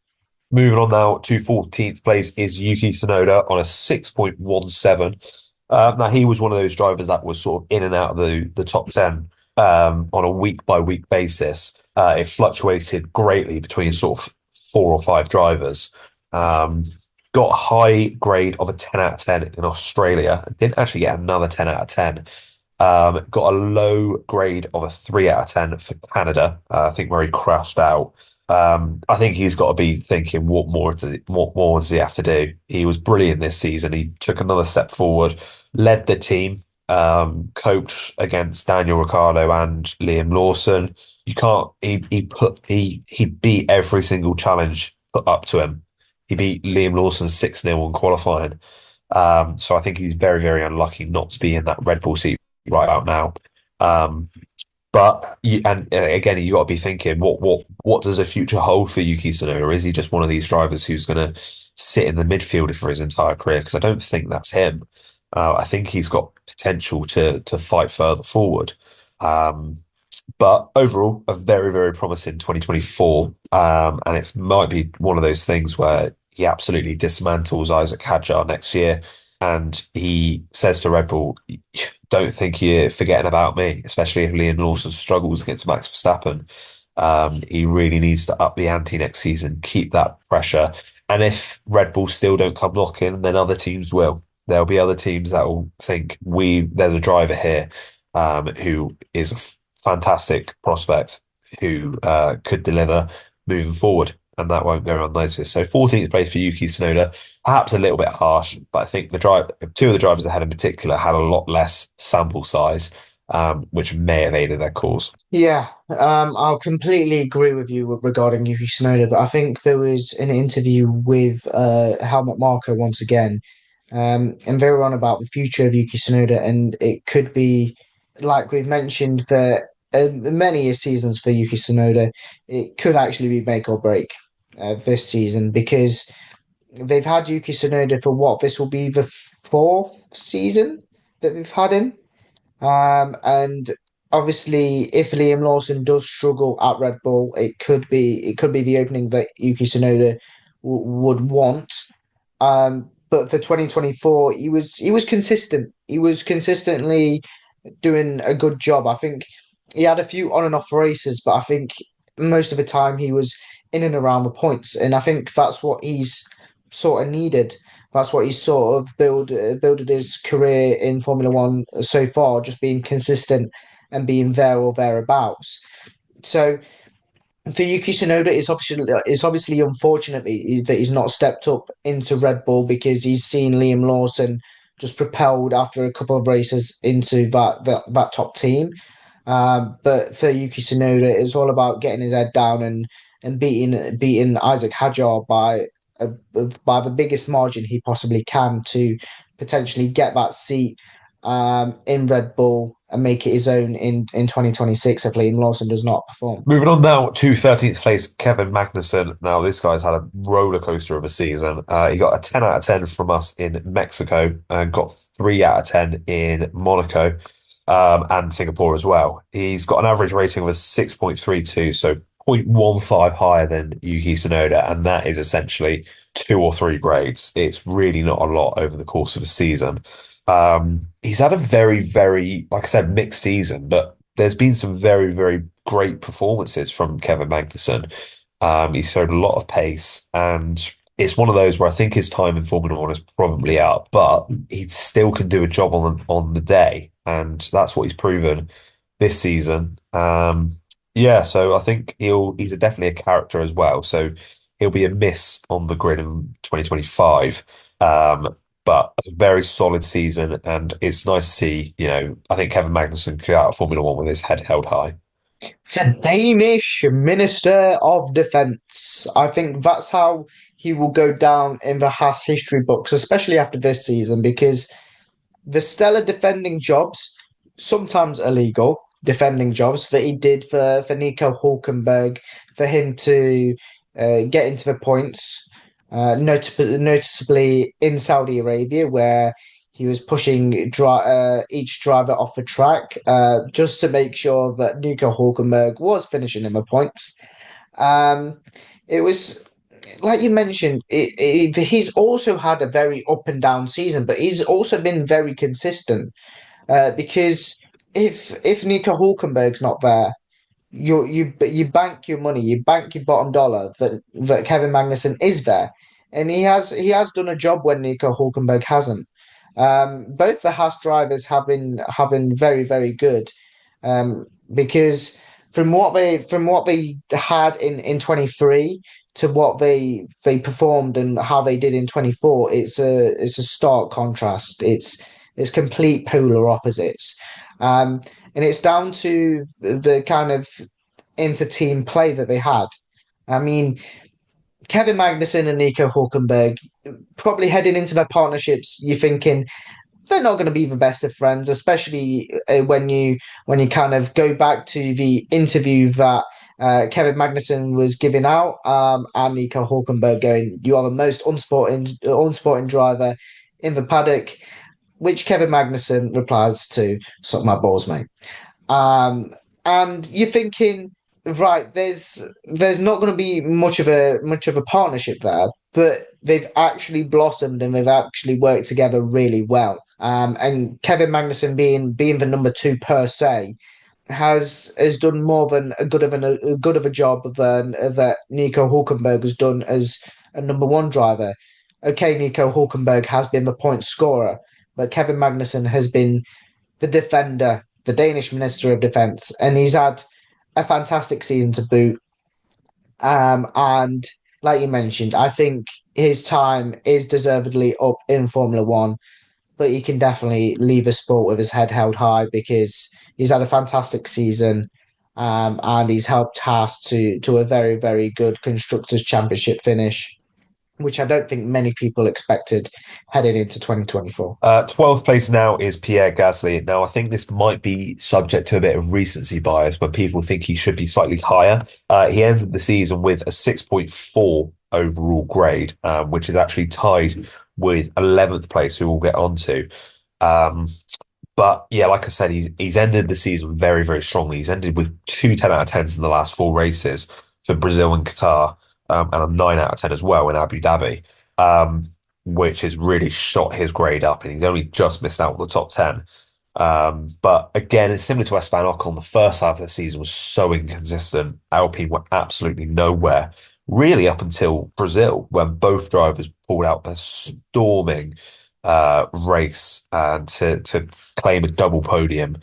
Moving on now to 14th place is Yuki Tsunoda on a 6.17. Now, he was one of those drivers that was sort of in and out of the top 10 on a week by week basis. It fluctuated greatly between sort of four or five drivers. Got a high grade of a 10 out of 10 in Australia. Didn't actually get another 10 out of 10. Got a low grade of a 3 out of 10 for Canada, I think where he crashed out. I think he's got to be thinking, what more does he have to do? He was brilliant this season. He took another step forward, led the team, coped against Daniel Ricciardo and Liam Lawson. You can't. He beat every single challenge put up to him. He beat Liam Lawson 6-0 in qualifying. So I think he's very, very unlucky not to be in that Red Bull seat right out now. But again, you got to be thinking, what does the future hold for Yuki Tsunoda? Is he just one of these drivers who's going to sit in the midfield for his entire career? Because I don't think that's him. I think he's got potential to fight further forward. But overall, a very, very promising 2024. And it might be one of those things where he absolutely dismantles Isaac Hadjar next year. And he says to Red Bull, don't think you're forgetting about me, especially if Liam Lawson struggles against Max Verstappen. He really needs to up the ante next season, keep that pressure. And if Red Bull still don't come knocking, then other teams will. There'll be other teams that will think there's a driver here who is a fantastic prospect who could deliver moving forward. And that won't go unnoticed. So 14th place for Yuki Tsunoda, perhaps a little bit harsh, but I think two of the drivers ahead in particular had a lot less sample size, which may have aided their cause. Yeah, I'll completely agree with you regarding Yuki Tsunoda, but I think there was an interview with Helmut Marko once again, and they were on about the future of Yuki Tsunoda, and it could be, like we've mentioned, for many seasons for Yuki Tsunoda, it could actually be make or break this season because they've had Yuki Tsunoda for what? This will be the fourth season that they've had him. And obviously, if Liam Lawson does struggle at Red Bull, it could be the opening that Yuki Tsunoda would want. But for 2024, he was consistent. He was consistently doing a good job. I think he had a few on and off races, but I think most of the time he was in and around the points, and I think that's what he's sort of needed. That's what he's sort of builded his career in Formula One so far, just being consistent and being there or thereabouts. So for Yuki Tsunoda, it's obviously unfortunate that he's not stepped up into Red Bull because he's seen Liam Lawson just propelled after a couple of races into that top team. But for Yuki Tsunoda, it's all about getting his head down and beating Isaac Hadjar uh, by the biggest margin he possibly can to potentially get that seat in Red Bull and make it his own in 2026 if Liam Lawson does not perform. Moving on now to 13th place, Kevin Magnussen. Now, this guy's had a roller coaster of a season. He got a 10 out of 10 from us in Mexico and got 3 out of 10 in Monaco, and Singapore as well. He's got an average rating of a 6.32, so 0.15 higher than Yuki Tsunoda, and that is essentially 2 or 3 grades. It's really not a lot over the course of a season. He's had a very, very, like I said, mixed season, but there's been some very, very great performances from Kevin Magnussen. He's showed a lot of pace, and it's one of those where I think his time in Formula One is probably up, but he still can do a job on the day, and that's what he's proven this season. Yeah, so I think he's definitely a character as well. So he'll be a miss on the grid in 2025. But a very solid season, and it's nice to see, I think Kevin Magnussen could out of Formula One with his head held high. The Danish Minister of Defence. I think that's how he will go down in the Haas history books, especially after this season, because the stellar defending jobs, sometimes illegal defending jobs that he did for Nico Hulkenberg, for him to get into the points, noticeably in Saudi Arabia, where he was pushing each driver off the track just to make sure that Nico Hulkenberg was finishing in the points. It was like you mentioned, he's also had a very up and down season, but he's also been very consistent. Because if Nico Hulkenberg's not there, you bank your money, you bank your bottom dollar that Kevin Magnussen is there, and he has done a job when Nico Hulkenberg hasn't. Both the Haas drivers have been very very good, because from what they had in 23 to what they performed and how they did in 24, it's a stark contrast. It's complete polar opposites. And it's down to the kind of inter-team play that they had. I mean, Kevin Magnussen and Nico Hulkenberg, probably heading into their partnerships, you're thinking they're not going to be the best of friends, especially when you kind of go back to the interview that Kevin Magnussen was giving out, and Nico Hulkenberg going, "You are the most unsporting driver in the paddock," which Kevin Magnussen replies to, "Suck my balls, mate." And you're thinking, right, there's not going to be much of a partnership there, but they've actually blossomed and they've actually worked together really well. And Kevin Magnussen being the number two per se has done more than a good of a job than that Nico Hulkenberg has done as a number one driver. Okay, Nico Hulkenberg has been the point scorer, but Kevin Magnussen has been the defender, the Danish Minister of Defence, and he's had a fantastic season to boot. And like you mentioned, I think his time is deservedly up in Formula One, but he can definitely leave the sport with his head held high because he's had a fantastic season. And he's helped Haas to a very, very good Constructors' Championship finish, which I don't think many people expected heading into 2024. 12th place now is Pierre Gasly. Now, I think this might be subject to a bit of recency bias, but people think he should be slightly higher. He ended the season with a 6.4 overall grade, which is actually tied with 11th place, who we'll get onto. But yeah, like I said, he's ended the season very, very strongly. He's ended with 2 out of 10s in the last 4 races for Brazil and Qatar, and a 9 out of 10 as well in Abu Dhabi, which has really shot his grade up, and he's only just missed out on the top 10. But again, it's similar to Esteban Ocon. The first half of the season was so inconsistent. Alpine were absolutely nowhere, really, up until Brazil, when both drivers pulled out a storming race to claim a double podium.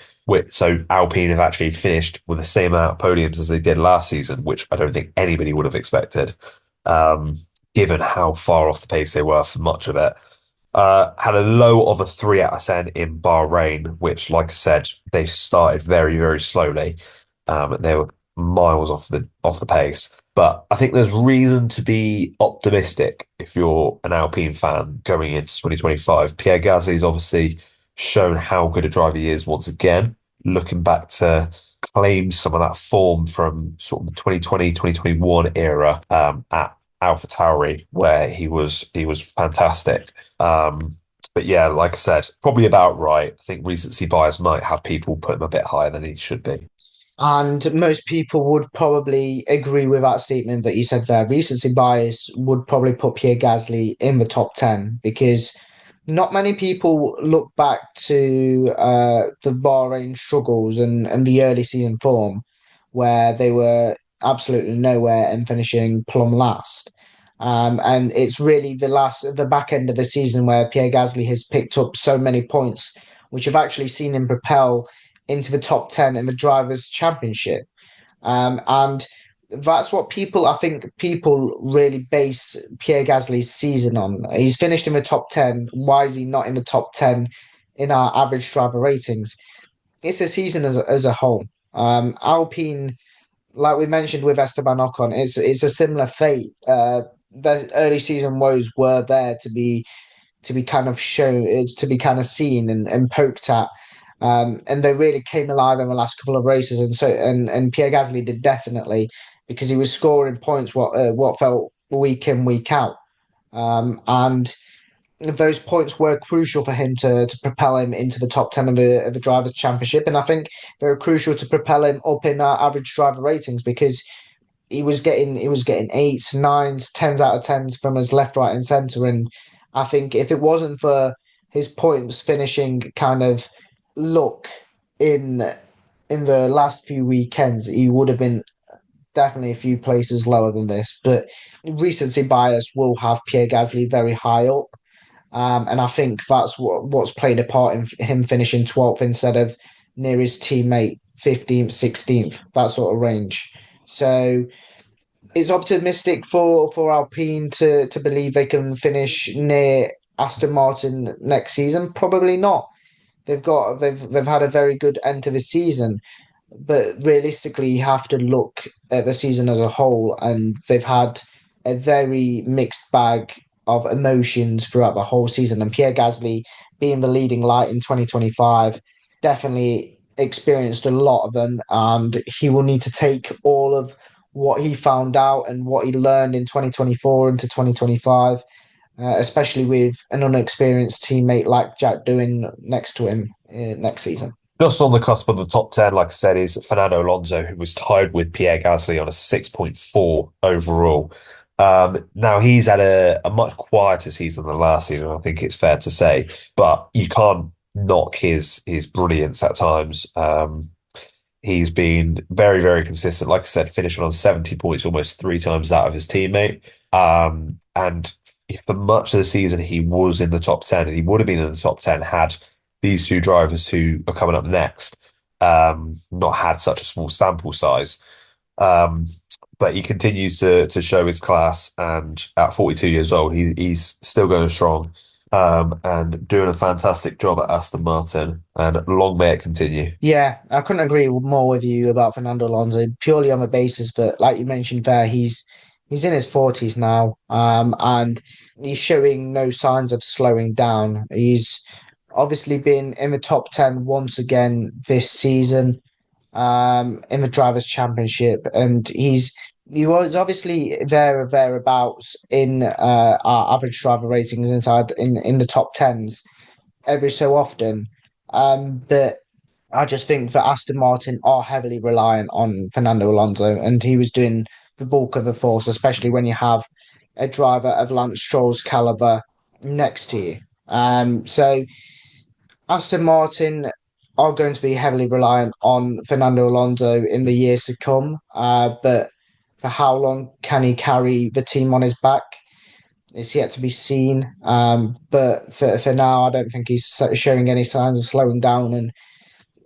So Alpine have actually finished with the same amount of podiums as they did last season, which I don't think anybody would have expected, given how far off the pace they were for much of it. Had a low of a 3 out of 10 in Bahrain, which, like I said, they started very, very slowly. They were miles off the pace. But I think there's reason to be optimistic if you're an Alpine fan going into 2025. Pierre Gasly's obviously shown how good a driver he is once again, looking back to claim some of that form from sort of the 2020, 2021 era at AlphaTauri, where he was fantastic. But yeah, like I said, probably about right. I think recency bias might have people put him a bit higher than he should be. And most people would probably agree with that statement that you said there. Recency bias would probably put Pierre Gasly in the top 10 because not many people look back to the Bahrain struggles and the early season form where they were absolutely nowhere and finishing plumb last. And it's really the back end of the season where Pierre Gasly has picked up so many points, which have actually seen him propel into the top 10 in the Drivers' Championship. And that's what I think people really base Pierre Gasly's season on. He's finished in the top 10. Why is he not in the top 10 in our average driver ratings? It's a season as a whole. Alpine, like we mentioned with Esteban Ocon, it's a similar fate. The early season woes were there to be kind of shown, to be kind of seen and poked at. And they really came alive in the last couple of races, and Pierre Gasly did definitely because he was scoring points what felt week in week out, and those points were crucial for him to propel him into the top 10 of the drivers' championship, and I think they were crucial to propel him up in our average driver ratings because he was getting eights, nines, tens out of tens from his left, right, and centre. And I think if it wasn't for his points finishing kind of luck in in the last few weekends, he would have been definitely a few places lower than this. But recency bias will have Pierre Gasly very high up. And I think that's what's played a part in him finishing 12th instead of near his teammate 15th, 16th, that sort of range. So it's optimistic for Alpine to believe they can finish near Aston Martin next season. Probably not. They've had a very good end to the season, but realistically, you have to look at the season as a whole, and they've had a very mixed bag of emotions throughout the whole season. And Pierre Gasly, being the leading light in 2025, definitely experienced a lot of them, and he will need to take all of what he found out and what he learned in 2024 into 2025, especially with an unexperienced teammate like Jack doing next to him next season. Just on the cusp of the top 10, like I said, is Fernando Alonso, who was tied with Pierre Gasly on a 6.4 overall. Now, he's had a much quieter season than last season, I think it's fair to say, but you can't knock his brilliance at times. He's been very, very consistent. Like I said, finishing on 70 points, almost three times that of his teammate. And for much of the season, he was in the top 10, and he would have been in the top 10 had these two drivers who are coming up next not had such a small sample size. Um, but he continues to show his class, and at 42 years old, he's still going strong and doing a fantastic job at Aston Martin, and long may it continue. Yeah, I couldn't agree more with you about Fernando Alonso purely on the basis that, like you mentioned there, he's in his 40s now, and he's showing no signs of slowing down. He's obviously been in the top 10 once again this season, in the Drivers' Championship, and he was obviously there or thereabouts in our average driver ratings inside in the top tens every so often. But I just think that Aston Martin are heavily reliant on Fernando Alonso, and he was doing the bulk of the force, especially when you have a driver of Lance Stroll's caliber next to you. So Aston Martin are going to be heavily reliant on Fernando Alonso in the years to come. But for how long can he carry the team on his back? It's yet to be seen. But for now, I don't think he's showing any signs of slowing down, and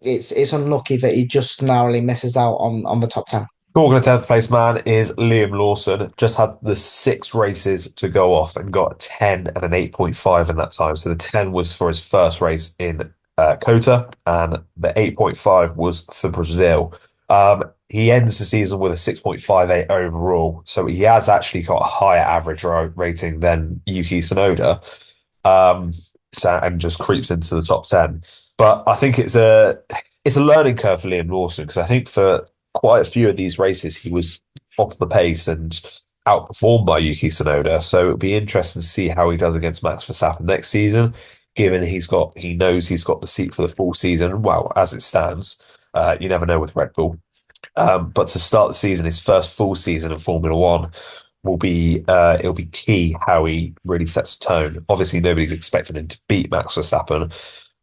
it's unlucky that he just narrowly misses out on the top 10. Talking of 10th place man is Liam Lawson. Just had the six races to go off and got a 10 and an 8.5 in that time. So the 10 was for his first race in Cota, and the 8.5 was for Brazil. He ends the season with a 6.58 overall. So he has actually got a higher average rating than Yuki Tsunoda, um, and just creeps into the top 10. But I think it's a learning curve for Liam Lawson because I think for quite a few of these races, he was off the pace and outperformed by Yuki Tsunoda. So it'll be interesting to see how he does against Max Verstappen next season, given he knows he's got the seat for the full season. Well, as it stands, you never know with Red Bull. But to start the season, his first full season of Formula One it'll be key how he really sets the tone. Obviously, nobody's expecting him to beat Max Verstappen,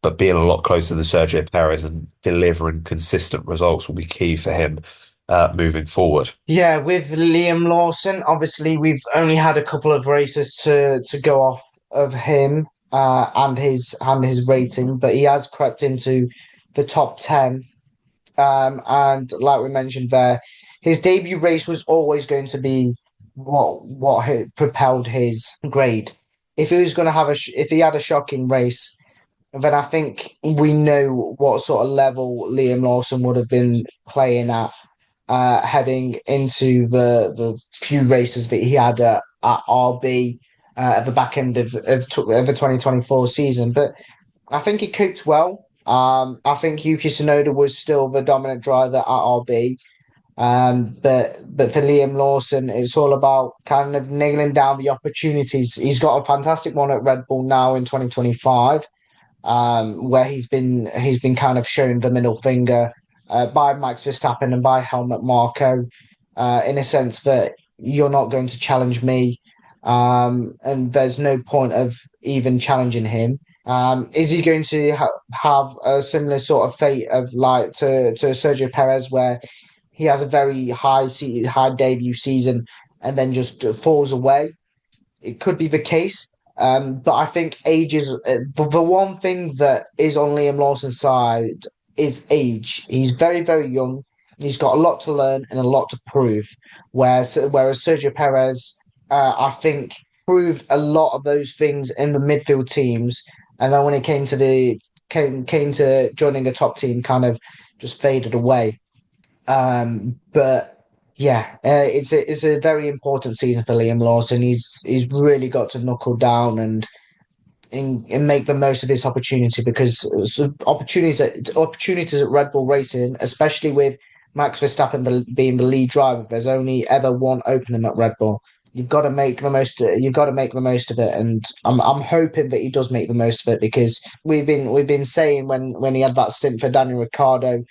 but being a lot closer to Sergio Perez and delivering consistent results will be key for him moving forward. Yeah, with Liam Lawson, obviously we've only had a couple of races to go off of him and his rating, but he has crept into the top 10. And like we mentioned there, his debut race was always going to be what propelled his grade. If he was going to have if he had a shocking race, then I think we know what sort of level Liam Lawson would have been playing at heading into the few races that he had at RB at the back end of the 2024 season. But I think he coped well. I think Yuki Tsunoda was still the dominant driver at RB. But for Liam Lawson, it's all about kind of nailing down the opportunities. He's got a fantastic one at Red Bull now in 2025, where he's been kind of shown the middle finger by Max Verstappen and by Helmut Marko, in a sense that you're not going to challenge me, and there's no point of even challenging him. Is he going to have a similar sort of fate of like to Sergio Perez, where he has a very high debut season and then just falls away? It could be the case. But I think age is the one thing that is on Liam Lawson's side is age. He's very, very young. He's got a lot to learn and a lot to prove. Whereas Sergio Perez, I think, proved a lot of those things in the midfield teams, and then when it came to joining a top team, kind of just faded away. But yeah, it's a very important season for Liam Lawson. He's really got to knuckle down and make the most of this opportunity because opportunities at Red Bull Racing, especially with Max Verstappen being the lead driver, there's only ever one opening at Red Bull. You've got to make the most. You've got to make the most of it, and I'm hoping that he does make the most of it because we've been saying when he had that stint for Daniel Ricciardo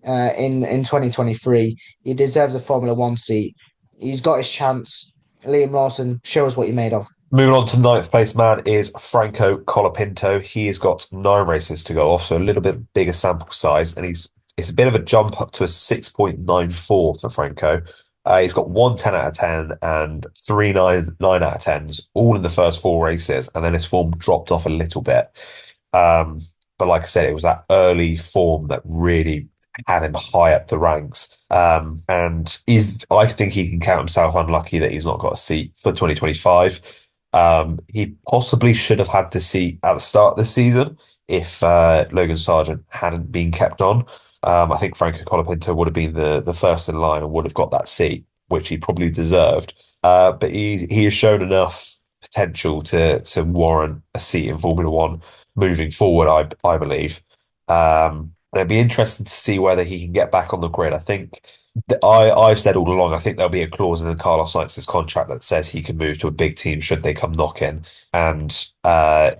in 2023. He deserves a Formula One seat. He's got his chance. Liam Lawson, show us what you're made of. Moving on to ninth place man is Franco Colapinto. He has got 9 races to go off, so a little bit bigger sample size, and it's a bit of a jump up to a 6.94 for Franco. He's got one 10 out of 10 and three 9 out of 10s, all in the first 4 races, and then his form dropped off a little bit. But like I said, it was that early form that really had him high up the ranks. And I think he can count himself unlucky that he's not got a seat for 2025. He possibly should have had the seat at the start of the season if Logan Sargent hadn't been kept on. I think Franco Colapinto would have been the first in line and would have got that seat, which he probably deserved. But he has shown enough potential to warrant a seat in Formula One moving forward, I believe. And it'd be interesting to see whether he can get back on the grid. I think I've said all along, I think there'll be a clause in the Carlos Sainz's contract that says he can move to a big team should they come knocking, and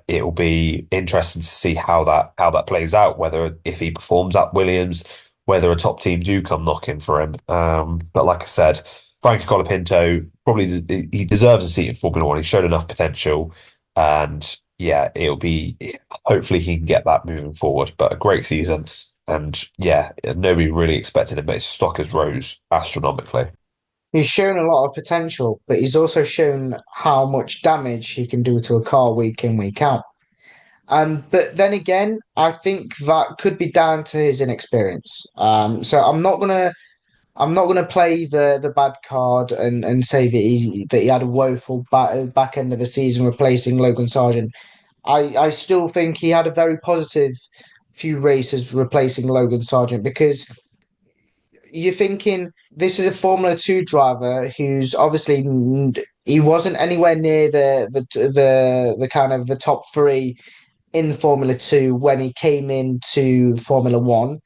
it will be interesting to see how that plays out. Whether if he performs at Williams, whether a top team do come knocking for him. But like I said, Frankie Colapinto probably he deserves a seat in Formula One. He's shown enough potential, and yeah, it'll be hopefully he can get that moving forward. But a great season. And yeah, nobody really expected him, but his stock has rose astronomically. He's shown a lot of potential, but he's also shown how much damage he can do to a car week in, week out. But then again, I think that could be down to his inexperience. So I'm not gonna I'm not going to play the bad card and say that he had a woeful back end of the season replacing Logan Sargent. I still think he had a very positive few races replacing Logan Sargent because you're thinking this is a Formula Two driver who's obviously he wasn't anywhere near the kind of the top three in Formula Two when he came into Formula One,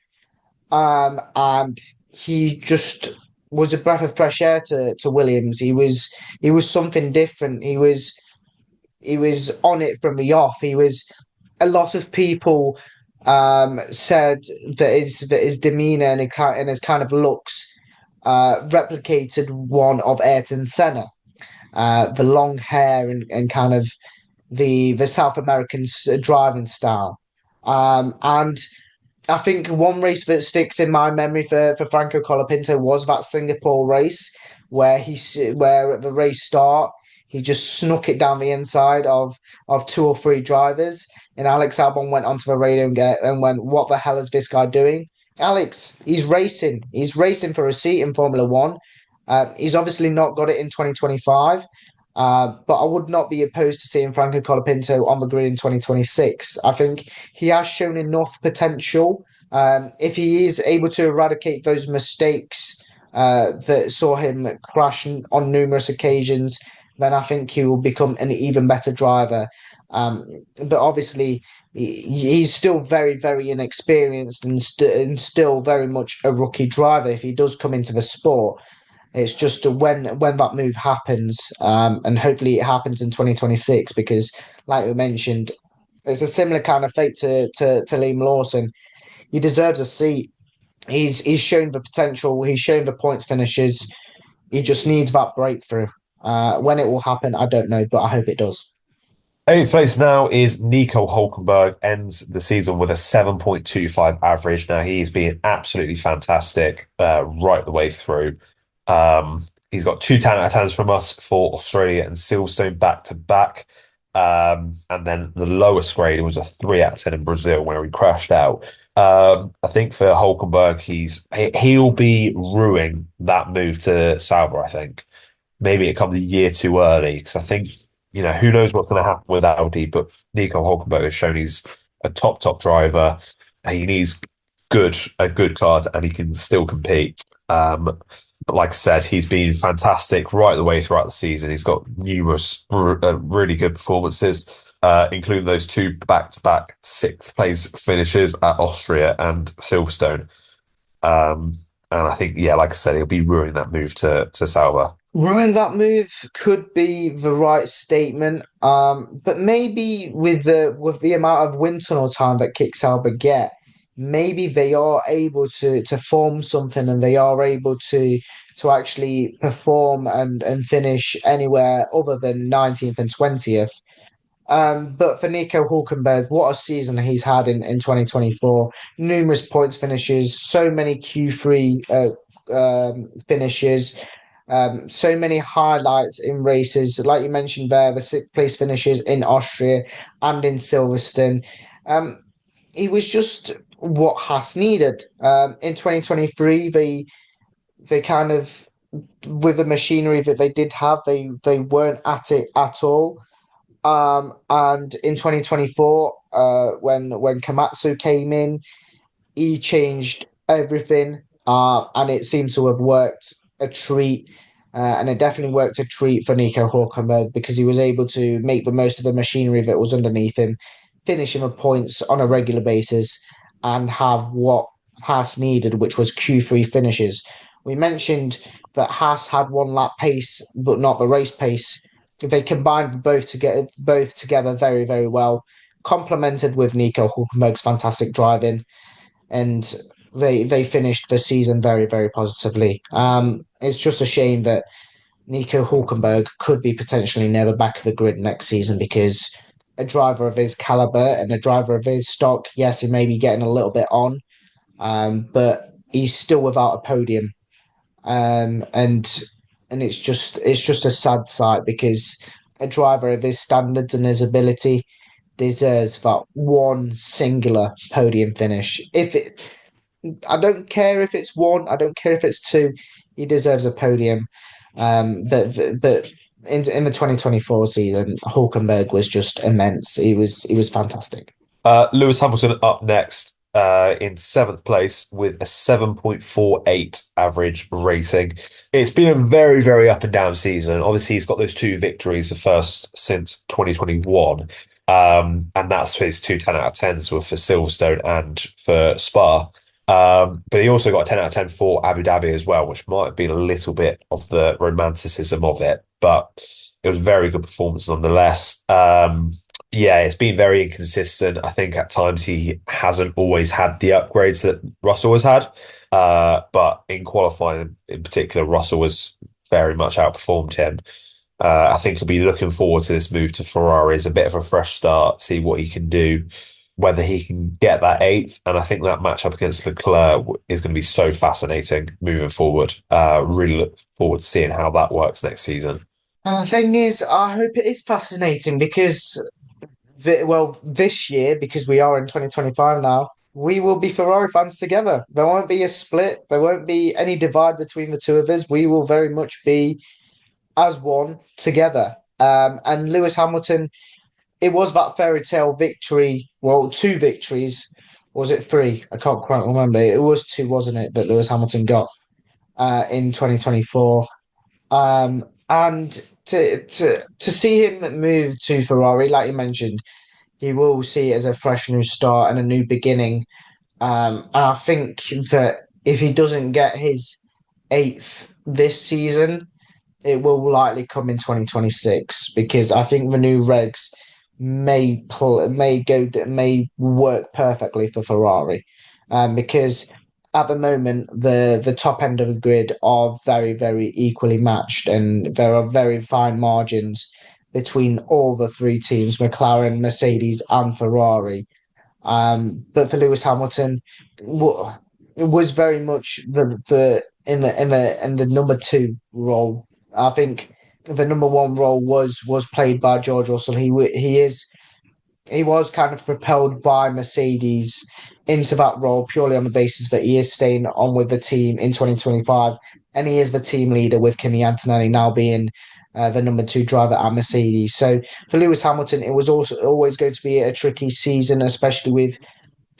and he just was a breath of fresh air to Williams. He was something different. He was on it from the off. He was a lot of people said that his demeanor and his kind of looks replicated one of Ayrton Senna. The long hair and kind of the South American driving style. And I think one race that sticks in my memory for Franco Colapinto was that Singapore race where at the race start he just snuck it down the inside of two or three drivers, and Alex Albon went onto the radio and went, "What the hell is this guy doing?" Alex, he's racing. He's racing for a seat in Formula One. He's obviously not got it in 2025. But I would not be opposed to seeing Franco Colapinto on the grid in 2026. I think he has shown enough potential. If he is able to eradicate those mistakes that saw him crash on numerous occasions, then I think he will become an even better driver. But obviously, he's still very, very inexperienced and still very much a rookie driver if he does come into the sport. It's just when that move happens, and hopefully it happens in 2026 because, like we mentioned, it's a similar kind of fate to Liam Lawson. He deserves a seat. He's shown the potential. He's shown the points finishes. He just needs that breakthrough. When it will happen, I don't know, but I hope it does. Eighth place now is Nico Hulkenberg, ends the season with a 7.25 average. Now he's been absolutely fantastic right the way through. He's got two 10 out of 10s from us for Australia and Silverstone back to back. And then the lowest grade was a 3 out of 10 in Brazil where he crashed out. I think for Hulkenberg, he'll be ruining that move to Sauber, I think. Maybe it comes a year too early because I think, who knows what's going to happen with Audi, but Nico Hulkenberg has shown he's a top driver. He needs a good card and he can still compete. But like I said, he's been fantastic right the way throughout the season. He's got numerous really good performances, including those two back-to-back sixth place finishes at Austria and Silverstone. And I think, yeah, like I said, he'll be ruining that move to Sauber. Ruin that move could be the right statement, but maybe with the amount of wind tunnel time that Kick Sauber get, maybe they are able to form something and they are able to actually perform and finish anywhere other than 19th and 20th. But for Nico Hulkenberg, what a season he's had in 2024. Numerous points finishes, so many Q3 finishes, so many highlights in races. Like you mentioned there, the sixth place finishes in Austria and in Silverstone. He was just what Haas needed. In 2023, they kind of, with the machinery that they did have, they weren't at it at all. And in 2024, when Komatsu came in, he changed everything, and it seems to have worked a treat. And it definitely worked a treat for Nico Hulkenberg because he was able to make the most of the machinery that was underneath him, finish him with points on a regular basis, and have what Haas needed, which was Q3 finishes. We mentioned that Haas had one lap pace, but not the race pace. They combined both together very, very well, complemented with Nico Hulkenberg's fantastic driving, and they finished the season very, very positively. It's just a shame that Nico Hulkenberg could be potentially near the back of the grid next season because a driver of his caliber and a driver of his stock, yes, he may be getting a little bit on, but he's still without a podium, and it's just a sad sight because a driver of his standards and his ability deserves that one singular podium finish. I don't care if it's one. I don't care if it's two. He deserves a podium. But in the 2024 season, Hulkenberg was just immense. He was fantastic. Lewis Hamilton up next in seventh place with a 7.48 average rating. It's been a very, very up and down season. Obviously, he's got those two victories, the first since 2021. And that's his two 10 out of 10s were for Silverstone and for Spa. But he also got a 10 out of 10 for Abu Dhabi as well, which might have been a little bit of the romanticism of it, but it was a very good performance nonetheless. Yeah, it's been very inconsistent. I think at times he hasn't always had the upgrades that Russell has had. But in qualifying in particular, Russell has very much outperformed him. I think he'll be looking forward to this move to Ferrari as a bit of a fresh start, see what he can do, whether he can get that eighth. And I think that matchup against Leclerc is going to be so fascinating moving forward. Really look forward to seeing how that works next season. And the thing is, I hope it is fascinating because, this year, because we are in 2025 now, we will be Ferrari fans together. There won't be a split. There won't be any divide between the two of us. We will very much be as one together. And Lewis Hamilton, it was that fairy tale victory. Well, two victories. Was it three? I can't quite remember. It was two, wasn't it, that Lewis Hamilton got in 2024. And to see him move to Ferrari, like you mentioned, he will see it as a fresh new start and a new beginning. And I think that if he doesn't get his eighth this season, it will likely come in 2026 because I think the new regs may work perfectly for Ferrari, because at the moment the top end of the grid are very very equally matched and there are very fine margins between all the three teams, McLaren, Mercedes, and Ferrari. But for Lewis Hamilton, it was very much the in the number two role. I think the number one role was played by George Russell. He was kind of propelled by Mercedes into that role purely on the basis that he is staying on with the team in 2025, and he is the team leader with Kimi Antonelli now being the number two driver at Mercedes. So for Lewis Hamilton, it was also always going to be a tricky season, especially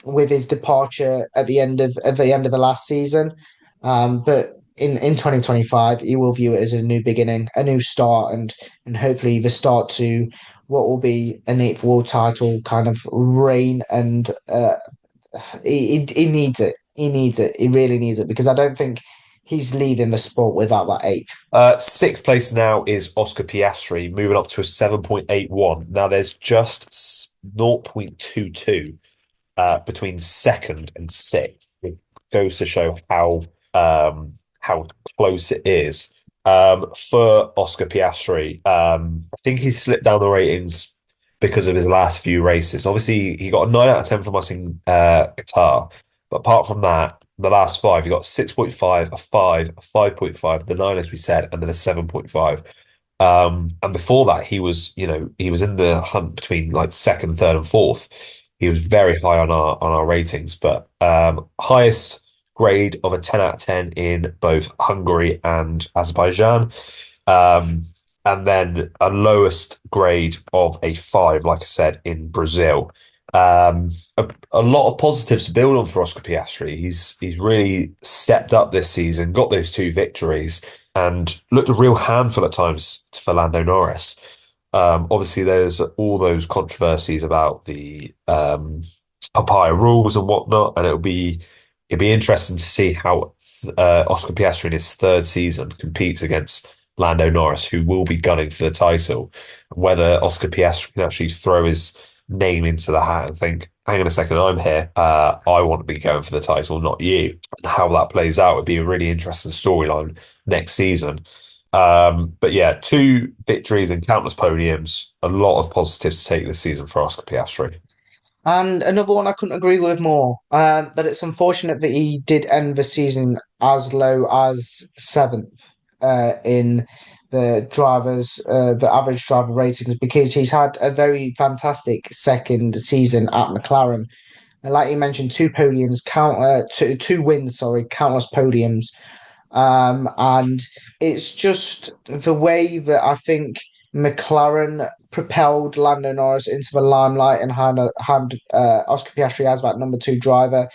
with his departure at the end of the last season. But in 2025, he will view it as a new beginning, a new start, and hopefully the start to what will be an eighth world title kind of reign. And he needs it. He needs it. He really needs it because I don't think he's leading the sport without that eighth. Sixth place now is Oscar Piastri, moving up to a 7.81. Now there's just 0.22 between second and sixth. It goes to show how close it is. For Oscar Piastri, I think he's slipped down the ratings because of his last few races. Obviously, he got a 9 out of 10 from us in Qatar, but apart from that, the last five, he got 6.5, a 5, a 5.5, the 9, as we said, and then a 7.5. And before that, he was in the hunt between like second, third, and fourth. He was very high on our ratings, but highest grade of a 10 out of 10 in both Hungary and Azerbaijan. And then a lowest grade of a 5, like I said, in Brazil. A lot of positives to build on for Oscar Piastri. He's really stepped up this season, got those two victories, and looked a real handful at times for Lando Norris. Obviously, there's all those controversies about the papaya rules and whatnot, and it'll be interesting to see how Oscar Piastri in his third season competes against Lando Norris, who will be gunning for the title. Whether Oscar Piastri can actually throw his name into the hat and think, hang on a second, I'm here. I want to be going for the title, not you. And how that plays out would be a really interesting storyline next season. But yeah, two victories and countless podiums. A lot of positives to take this season for Oscar Piastri. And another one I couldn't agree with more. But it's unfortunate that he did end the season as low as seventh in the average driver ratings because he's had a very fantastic second season at McLaren. And like you mentioned, two podiums, two wins, sorry, countless podiums. And it's just the way that I think McLaren propelled Lando Norris into the limelight and had Oscar Piastri as that number two driver,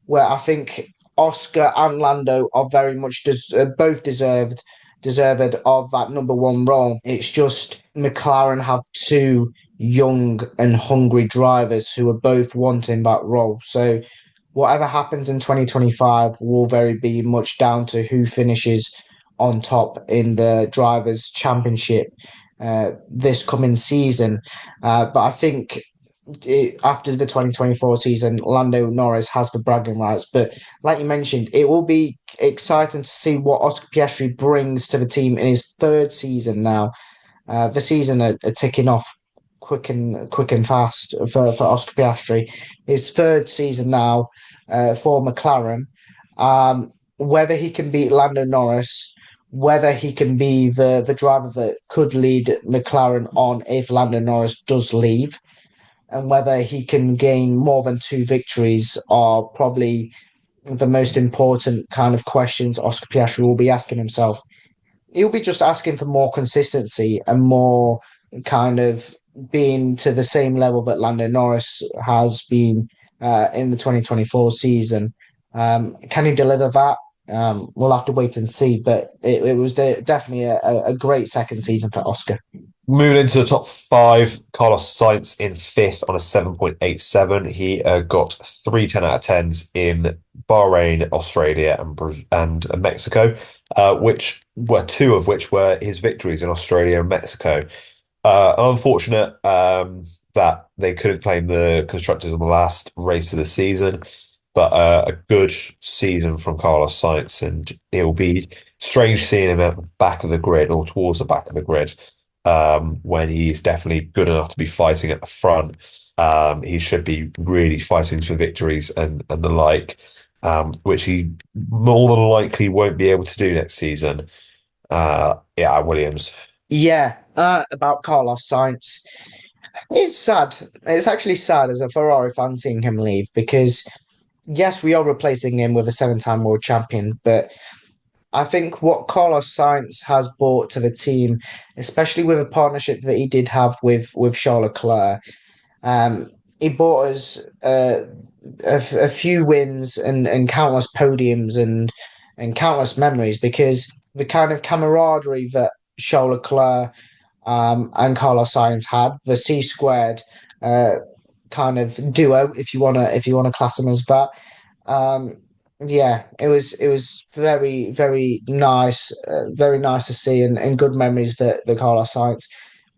where I think Oscar and Lando are very much both deserved of that number one role. It's just McLaren have two young and hungry drivers who are both wanting that role. So whatever happens in 2025 will very be much down to who finishes on top in the Drivers' Championship this coming season. But I think after the 2024 season, Lando Norris has the bragging rights. But like you mentioned, it will be exciting to see what Oscar Piastri brings to the team in his third season now. The season are ticking off quick and fast for Oscar Piastri. His third season now for McLaren. Whether he can beat Lando Norris, whether he can be the driver that could lead McLaren on if Lando Norris does leave, and whether he can gain more than two victories are probably the most important kind of questions Oscar Piastri will be asking himself. He'll be just asking for more consistency and more kind of being to the same level that Lando Norris has been in the 2024 season. Can he deliver that? We'll have to wait and see, but it was definitely a great second season for Oscar. Moving into the top five, Carlos Sainz in fifth on a 7.87. He got 3 out of 10s in Bahrain, Australia, and Mexico, which were two of which were his victories in Australia and Mexico. Unfortunate that they couldn't claim the constructors on the last race of the season, but a good season from Carlos Sainz, and it'll be strange seeing him at the back of the grid or towards the back of the grid when he's definitely good enough to be fighting at the front. He should be really fighting for victories and the like, which he more than likely won't be able to do next season. Williams. Yeah, about Carlos Sainz. It's sad. It's actually sad as a Ferrari fan seeing him leave because, yes, we are replacing him with a seven-time world champion, but I think what Carlos Sainz has brought to the team, especially with a partnership that he did have with Charles Leclerc, he brought us a few wins and countless podiums and countless memories because the kind of camaraderie that Charles Leclerc and Carlos Sainz had, the C squared kind of duo, if you wanna class them as that. Yeah, it was very nice to see and good memories that the Carlos Sainz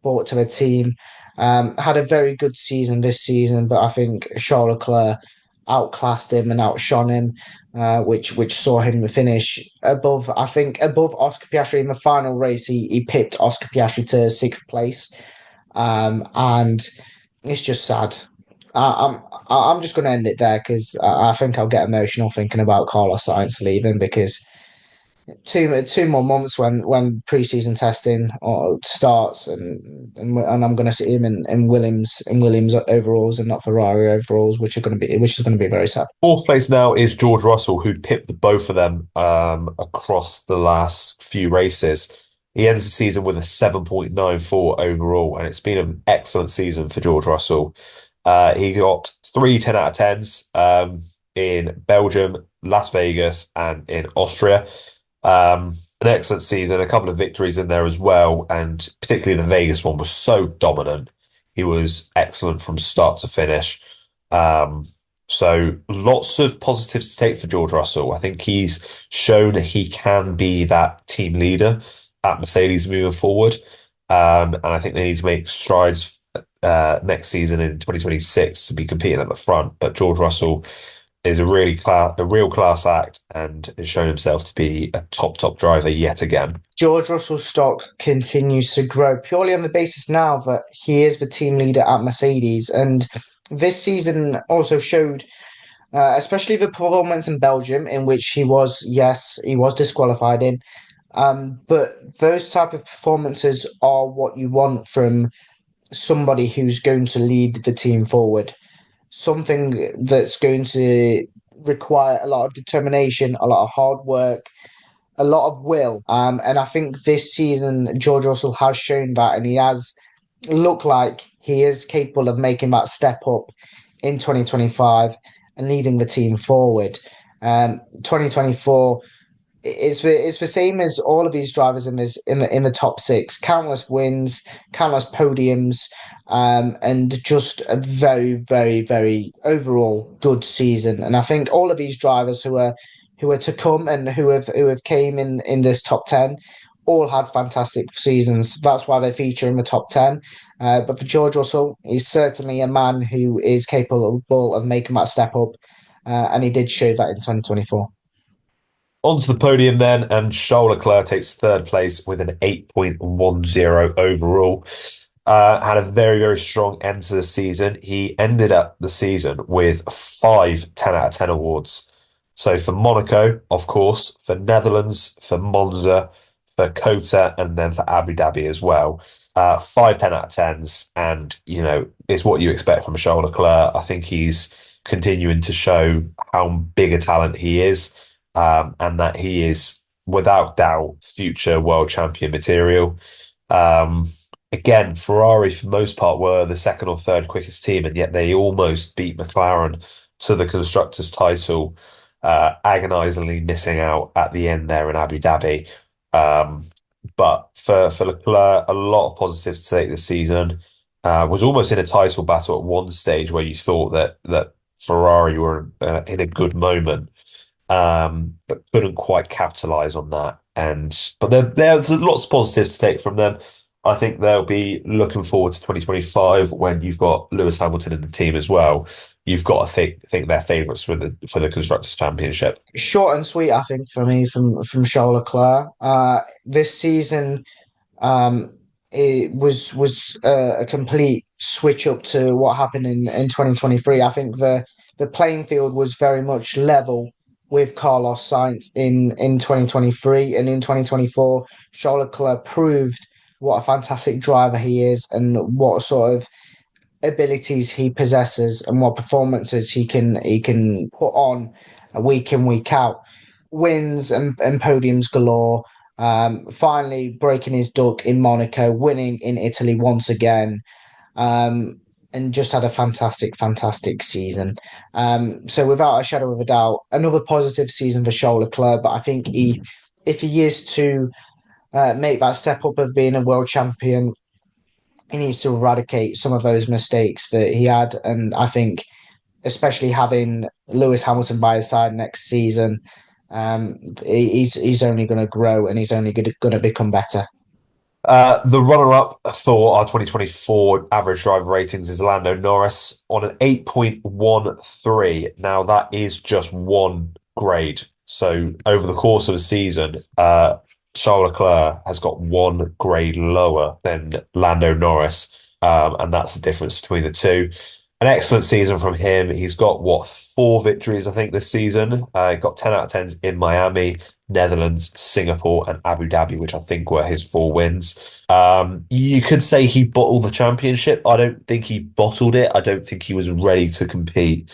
brought to the team. Had a very good season this season, but I think Charles Leclerc outclassed him and outshone him, which saw him finish above Oscar Piastri in the final race. He pipped Oscar Piastri to sixth place, and it's just sad. I'm just going to end it there because I think I'll get emotional thinking about Carlos Sainz leaving because two more months when preseason testing starts and I'm going to see him in Williams overalls and not Ferrari overalls, which is going to be very sad. Fourth place now is George Russell, who pipped the both of them across the last few races. He ends the season with a 7.94 overall, and it's been an excellent season for George Russell. He got 3 out of 10s in Belgium, Las Vegas, and in Austria. An excellent season, a couple of victories in there as well, and particularly the Vegas one was so dominant. He was excellent from start to finish. So lots of positives to take for George Russell. I think he's shown he can be that team leader at Mercedes moving forward. And I think they need to make strides next season in 2026 to be competing at the front. But George Russell is a real class act and has shown himself to be a top driver yet again. George Russell's stock continues to grow purely on the basis now that he is the team leader at Mercedes. And this season also showed, especially the performance in Belgium, in which he was disqualified in. But those type of performances are what you want from somebody who's going to lead the team forward. something that's going to require a lot of determination, a lot of hard work, a lot of will. And I think this season, George Russell has shown that, and he has looked like he is capable of making that step up in 2025 and leading the team forward. 2024, it's the same as all of these drivers in the top six. Countless wins, countless podiums, and just a very, very, very overall good season. And I think all of these drivers who are to come and who have came in this top 10 all had fantastic seasons. That's why they feature in the top 10. But for George Russell, he's certainly a man who is capable of making that step up, and he did show that in 2024. Onto the podium then, and Charles Leclerc takes third place with an 8.10 overall. Had a very, very strong end to the season. He ended up the season with 5 10 out of 10 awards. So for Monaco, of course, for Netherlands, for Monza, for Kota, and then for Abu Dhabi as well. 5 10 out of 10s, and it's what you expect from Charles Leclerc. I think he's continuing to show how big a talent he is, and that he is without doubt future world champion material. Um, Again, Ferrari for the most part were the second or third quickest team, and yet they almost beat McLaren to the constructors' title, agonizingly missing out at the end there in Abu Dhabi. Um, but for Leclerc, a lot of positives to take this season. Was almost in a title battle at one stage where you thought that Ferrari were in a good moment, but couldn't quite capitalize on that. But there's lots of positives to take from them. I think they'll be looking forward to 2025 when you've got Lewis Hamilton in the team as well. You've got to think they're favourites for the Constructors' Championship. Short and sweet, I think, for me from Charles Leclerc. This season, it was a complete switch up to what happened in 2023. I think the playing field was very much level with Carlos Sainz in 2023, and in 2024, Charles Leclerc proved what a fantastic driver he is and what sort of abilities he possesses and what performances he can put on week in, week out. Wins and podiums galore. Finally breaking his duck in Monaco, winning in Italy once again. And just had a fantastic, fantastic season. So without a shadow of a doubt, another positive season for Charles Leclerc. But I think if he is to make that step up of being a world champion, he needs to eradicate some of those mistakes that he had. And I think, especially having Lewis Hamilton by his side next season, he's only going to grow and he's only going to become better. The runner-up for our 2024 average driver ratings is Lando Norris on an 8.13. Now, that is just one grade. So over the course of a season, Charles Leclerc has got one grade lower than Lando Norris, and that's the difference between the two. An excellent season from him. He's got, 4 victories, I think, this season. Got 10 out of 10s in Miami, Netherlands, Singapore, and Abu Dhabi, which I think were his 4 wins. You could say he bottled the championship. I don't think he bottled it. I don't think he was ready to compete.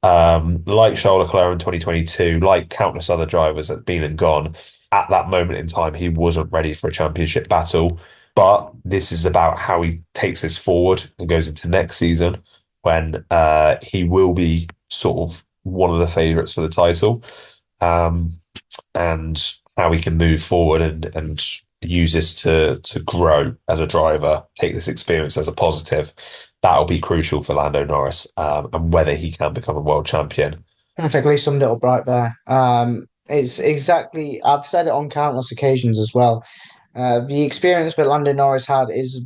Like Charles Leclerc in 2022, like countless other drivers that have been and gone, at that moment in time, he wasn't ready for a championship battle. But this is about how he takes this forward and goes into next season when he will be sort of one of the favourites for the title, and how he can move forward and use this to grow as a driver, take this experience as a positive. That'll be crucial for Lando Norris, and whether he can become a world champion. Perfectly summed it up right there. It's exactly, I've said it on countless occasions as well. The experience that Lando Norris had is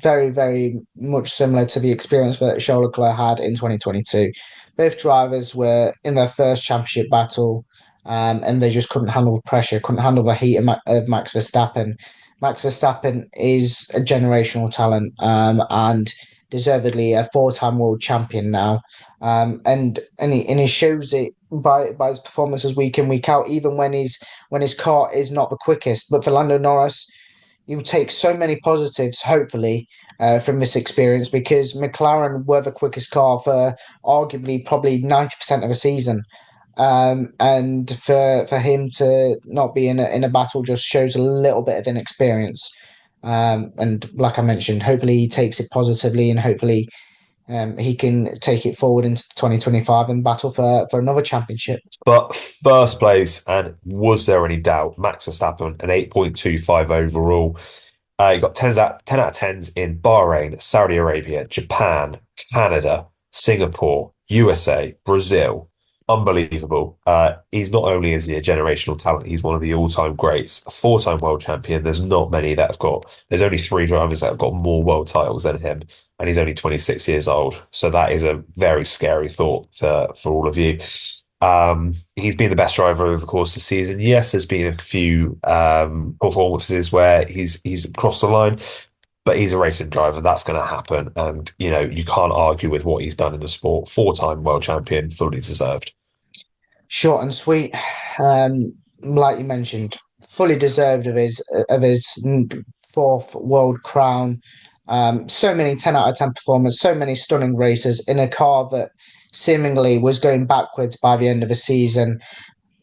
very, very much similar to the experience that Charles Leclerc had in 2022. Both drivers were in their first championship battle, and they just couldn't handle the pressure, couldn't handle the heat of Max Verstappen. Max Verstappen is a generational talent, and deservedly a 4-time world champion now. And he shows it by his performances week in, week out, even when his car is not the quickest. But for Lando Norris, He'll take so many positives, hopefully, from this experience because McLaren were the quickest car for arguably probably 90% of the season. And for him to not be in a battle just shows a little bit of inexperience. And like I mentioned, hopefully he takes it positively and hopefully he can take it forward into 2025 and battle for another championship. But first place, and was there any doubt? Max Verstappen, an 8.25 overall. You got 10 out of 10s in Bahrain, Saudi Arabia, Japan, Canada, Singapore, USA, Brazil. Unbelievable. He's not only is he a generational talent, he's one of the all-time greats, a four-time world champion. There's not many that have got, there's only three drivers that have got more world titles than him, and he's only 26 years old. So that is a very scary thought for all of you. He's been the best driver over the course of the season. Yes, there's been a few performances where he's crossed the line, but he's a racing driver. That's going to happen, and you can't argue with what he's done in the sport. Four-time world champion, fully deserved. Short and sweet, like you mentioned, fully deserved of his fourth world crown. So many 10 out of 10 performances, so many stunning races in a car that seemingly was going backwards by the end of the season.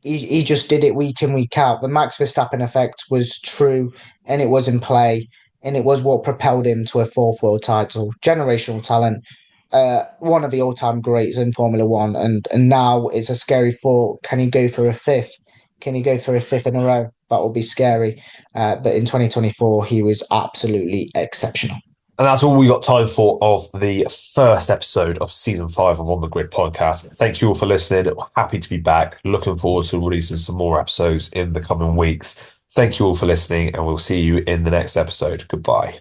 He just did it week in, week out. The Max Verstappen effect was true and it was in play, and it was what propelled him to a fourth world title. Generational talent, one of the all-time greats in Formula One, and now it's a scary thought. Can he go for a fifth? Can he go for a fifth in a row? That will be scary. But in 2024, he was absolutely exceptional. And that's all we got time for of the first episode of season 5 of On the Grid podcast. Thank you all for listening. Happy to be back. Looking forward to releasing some more episodes in the coming weeks. Thank you all for listening, and we'll see you in the next episode. Goodbye.